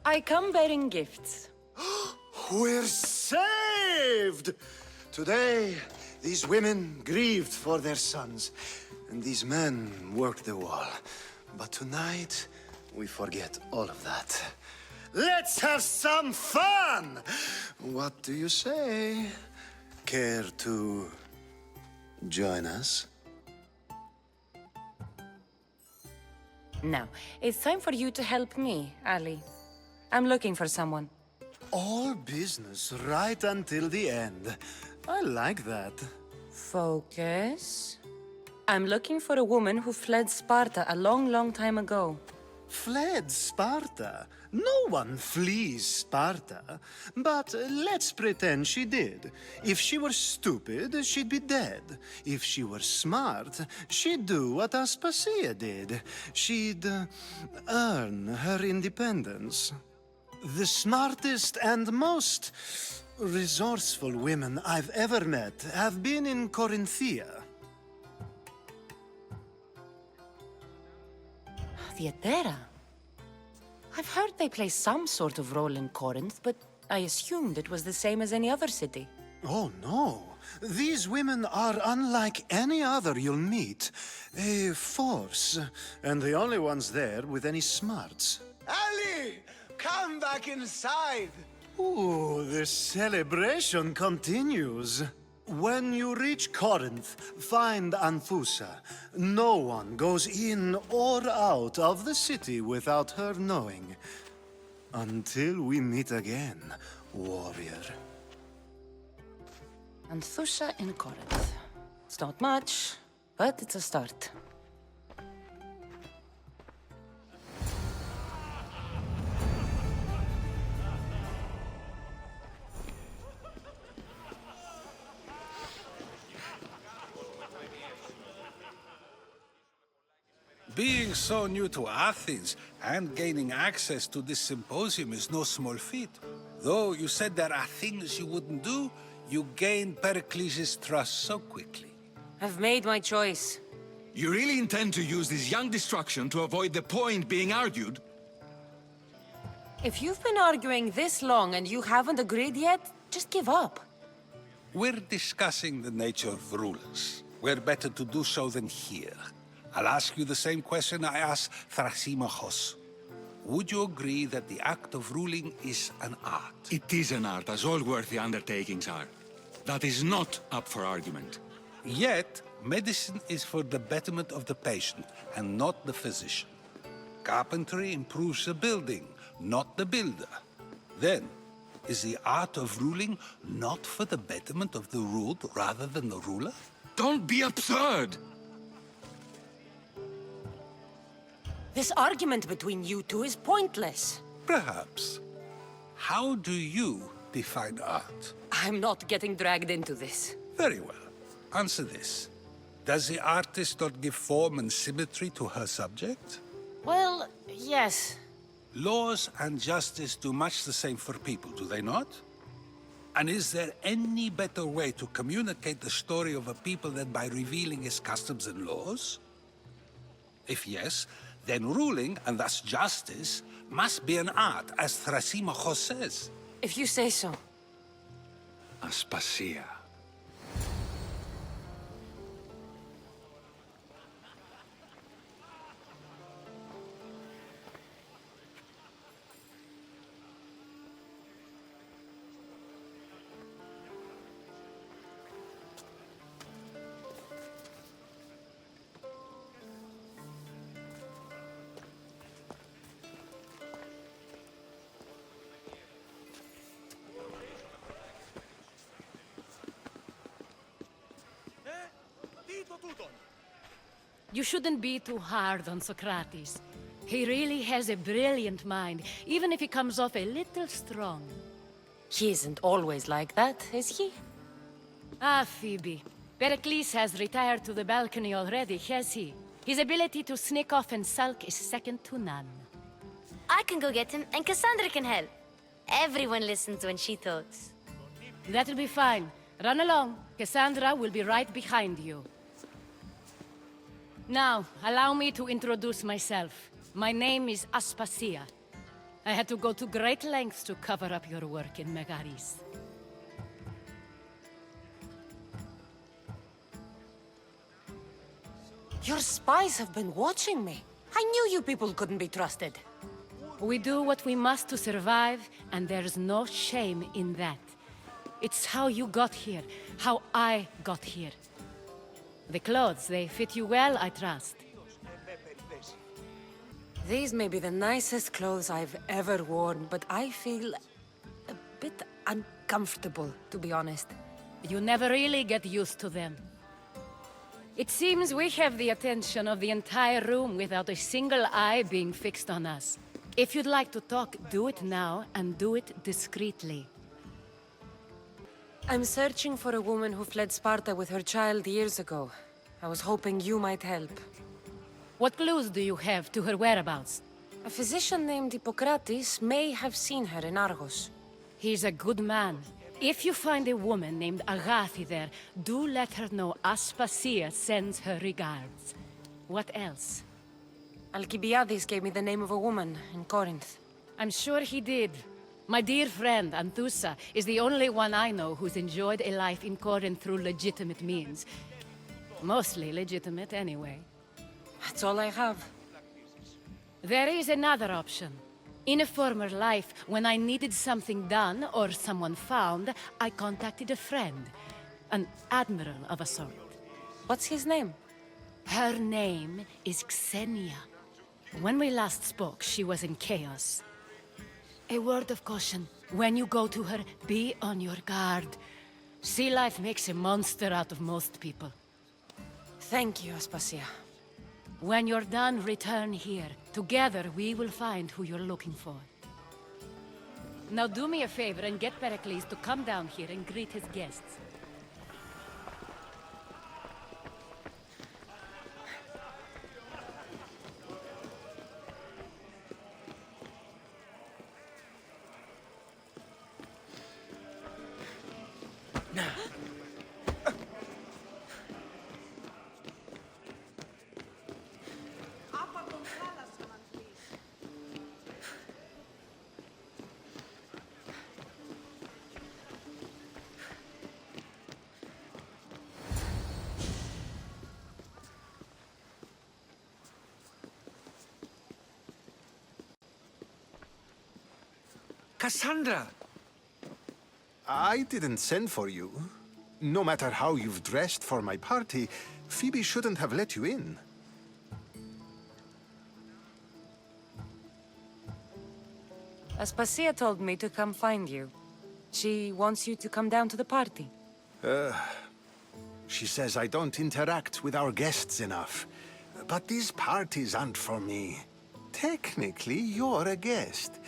I come bearing gifts. We're saved! Today, these women grieved for their sons, and these men worked the wall. But tonight, we forget all of that. Let's have some fun! What do you say? Care to join us? Now, it's time for you to help me, Ali. I'm looking for someone. All business right until the end. I like that. Focus. I'm looking for a woman who fled Sparta a long, long time ago. Fled Sparta? No one flees Sparta. But let's pretend she did. If she were stupid, she'd be dead. If she were smart, she'd do what Aspasia did. She'd earn her independence. The smartest and most resourceful women I've ever met have been in Corinthia. Theatera? I've heard they play some sort of role in Corinth, but I assumed it was the same as any other city. Oh, no. These women are unlike any other you'll meet. A force, and the only ones there with any smarts. Ali! Come back inside! Ooh, the celebration continues. When you reach Corinth, find Anfusa. No one goes in or out of the city without her knowing. Until we meet again, warrior. Anthusha in Corinth. It's not much, but it's a start. Being so new to Athens and gaining access to this symposium is no small feat. Though you said there are things you wouldn't do, you gained Pericles' trust so quickly. I've made my choice. You really intend to use this young destruction to avoid the point being argued? If you've been arguing this long and you haven't agreed yet, just give up. We're discussing the nature of rulers. Where better to do so than here? I'll ask you the same question I asked Thrasymachos. Would you agree that the act of ruling is an art? It is an art, as all worthy undertakings are. That is not up for argument. Yet, medicine is for the betterment of the patient, and not the physician. Carpentry improves the building, not the builder. Then, is the art of ruling not for the betterment of the ruled rather than the ruler? Don't be absurd! This argument between you two is pointless. Perhaps. How do you define art? I'm not getting dragged into this. Very well. Answer this. Does the artist not give form and symmetry to her subject? Well, yes. Laws and justice do much the same for people, do they not? And is there any better way to communicate the story of a people than by revealing its customs and laws? If yes, then ruling, and thus justice, must be an art, as Thrasymachos says. If you say so. Aspasia. You shouldn't be too hard on Socrates. He really has a brilliant mind, even if he comes off a little strong. He isn't always like that, is he? Ah, Phoebe. Pericles has retired to the balcony already, has he? His ability to sneak off and sulk is second to none. I can go get him, and Kassandra can help. Everyone listens when she talks. That'll be fine. Run along. Kassandra will be right behind you. Now, allow me to introduce myself. My name is Aspasia. I had to go to great lengths to cover up your work in Megaris. Your spies have been watching me. I knew you people couldn't be trusted. We do what we must to survive, and there's no shame in that. It's how you got here, how I got here. The clothes, they fit you well, I trust. These may be the nicest clothes I've ever worn, but I feel a bit uncomfortable, to be honest. You never really get used to them. It seems we have the attention of the entire room without a single eye being fixed on us. If you'd like to talk, do it now, and do it discreetly. I'm searching for a woman who fled Sparta with her child years ago. I was hoping you might help. What clues do you have to her whereabouts? A physician named Hippocrates may have seen her in Argos. He's a good man. If you find a woman named Agathi there, do let her know Aspasia sends her regards. What else? Alcibiades gave me the name of a woman in Corinth. I'm sure he did. My dear friend, Anthusa, is the only one I know who's enjoyed a life in Corinth through legitimate means. Mostly legitimate, anyway. That's all I have. There is another option. In a former life, when I needed something done or someone found, I contacted a friend. An admiral of a sort. What's his name? Her name is Xenia. When we last spoke, she was in chaos. A word of caution. When you go to her, be on your guard. Sea life makes a monster out of most people. Thank you, Aspasia. When you're done, return here. Together, we will find who you're looking for. Now do me a favor and get Pericles to come down here and greet his guests. Kassandra! I didn't send for you. No matter how you've dressed for my party, Phoebe shouldn't have let you in. Aspasia told me to come find you. She wants you to come down to the party. She says I don't interact with our guests enough. But these parties aren't for me. Technically, you're a guest.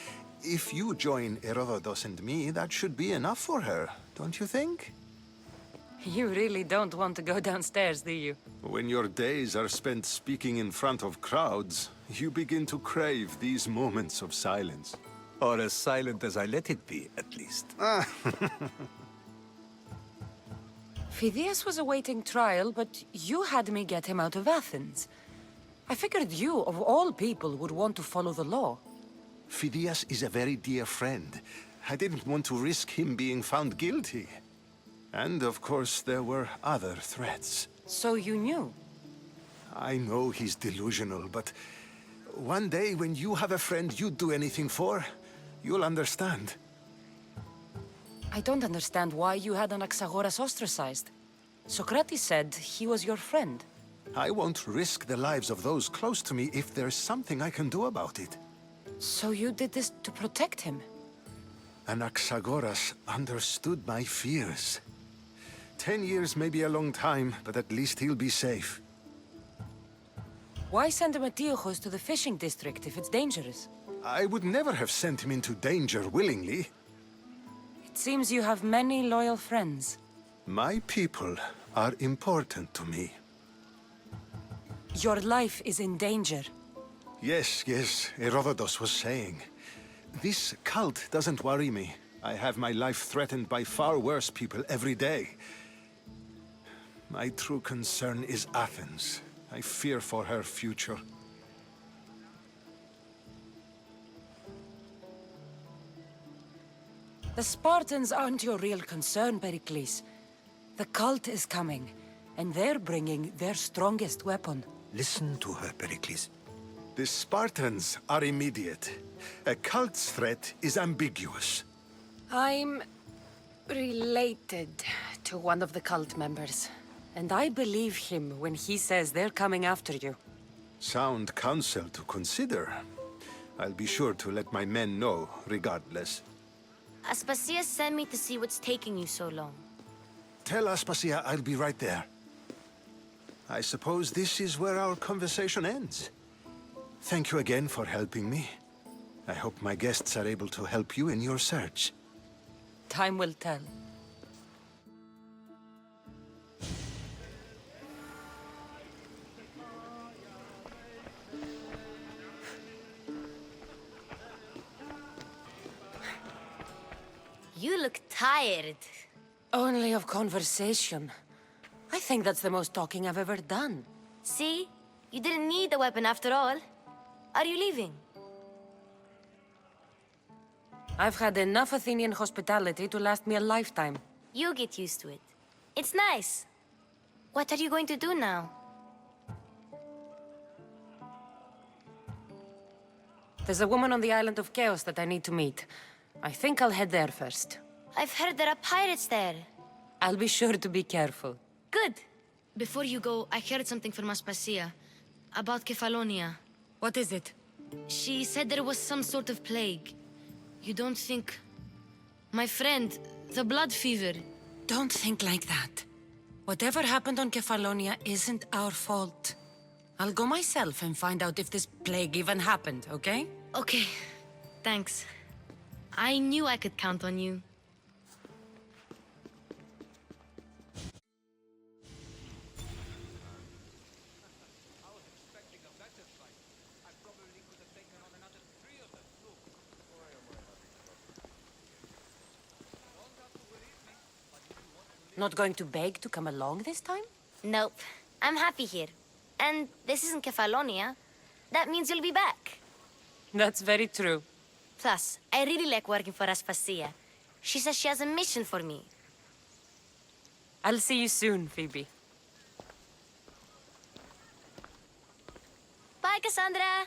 If you join Herodotus and me, that should be enough for her, don't you think? You really don't want to go downstairs, do you? When your days are spent speaking in front of crowds, you begin to crave these moments of silence. Or as silent as I let it be, at least. Phidias was awaiting trial, but you had me get him out of Athens. I figured you, of all people, would want to follow the law. Phidias is a very dear friend. I didn't want to risk him being found guilty. And of course, there were other threats. So you knew? I know he's delusional, but one day when you have a friend you'd do anything for, you'll understand. I don't understand why you had Anaxagoras ostracized. Socrates said he was your friend. I won't risk the lives of those close to me if there's something I can do about it. So you did this to protect him? Anaxagoras understood my fears. 10 years may be a long time, but at least he'll be safe. Why send Emetiochos to the fishing district if it's dangerous? I would never have sent him into danger willingly. It seems you have many loyal friends. My people are important to me. Your life is in danger. Yes, Herodotus was saying. This cult doesn't worry me. I have my life threatened by far worse people every day. My true concern is Athens. I fear for her future. The Spartans aren't your real concern, Pericles. The cult is coming, and they're bringing their strongest weapon. Listen to her, Pericles. The Spartans are immediate. A cult's threat is ambiguous. I'm related to one of the cult members. And I believe him when he says they're coming after you. Sound counsel to consider. I'll be sure to let my men know, regardless. Aspasia sent me to see what's taking you so long. Tell Aspasia I'll be right there. I suppose this is where our conversation ends. Thank you again for helping me. I hope my guests are able to help you in your search. Time will tell. You look tired. Only of conversation. I think that's the most talking I've ever done. See? You didn't need the weapon after all. Are you leaving? I've had enough Athenian hospitality to last me a lifetime. You get used to it. It's nice. What are you going to do now? There's a woman on the island of Chaos that I need to meet. I think I'll head there first. I've heard there are pirates there. I'll be sure to be careful. Good. Before you go, I heard something from Aspasia. About Kefalonia. What is it? She said there was some sort of plague. You don't think... My friend, the blood fever. Don't think like that. Whatever happened on Kefalonia isn't our fault. I'll go myself and find out if this plague even happened, okay? Okay. Thanks. I knew I could count on you. Not going to beg to come along this time? Nope. I'm happy here. And this isn't Kefalonia. That means you'll be back. That's very true. Plus, I really like working for Aspasia. She says she has a mission for me. I'll see you soon, Phoebe. Bye, Kassandra!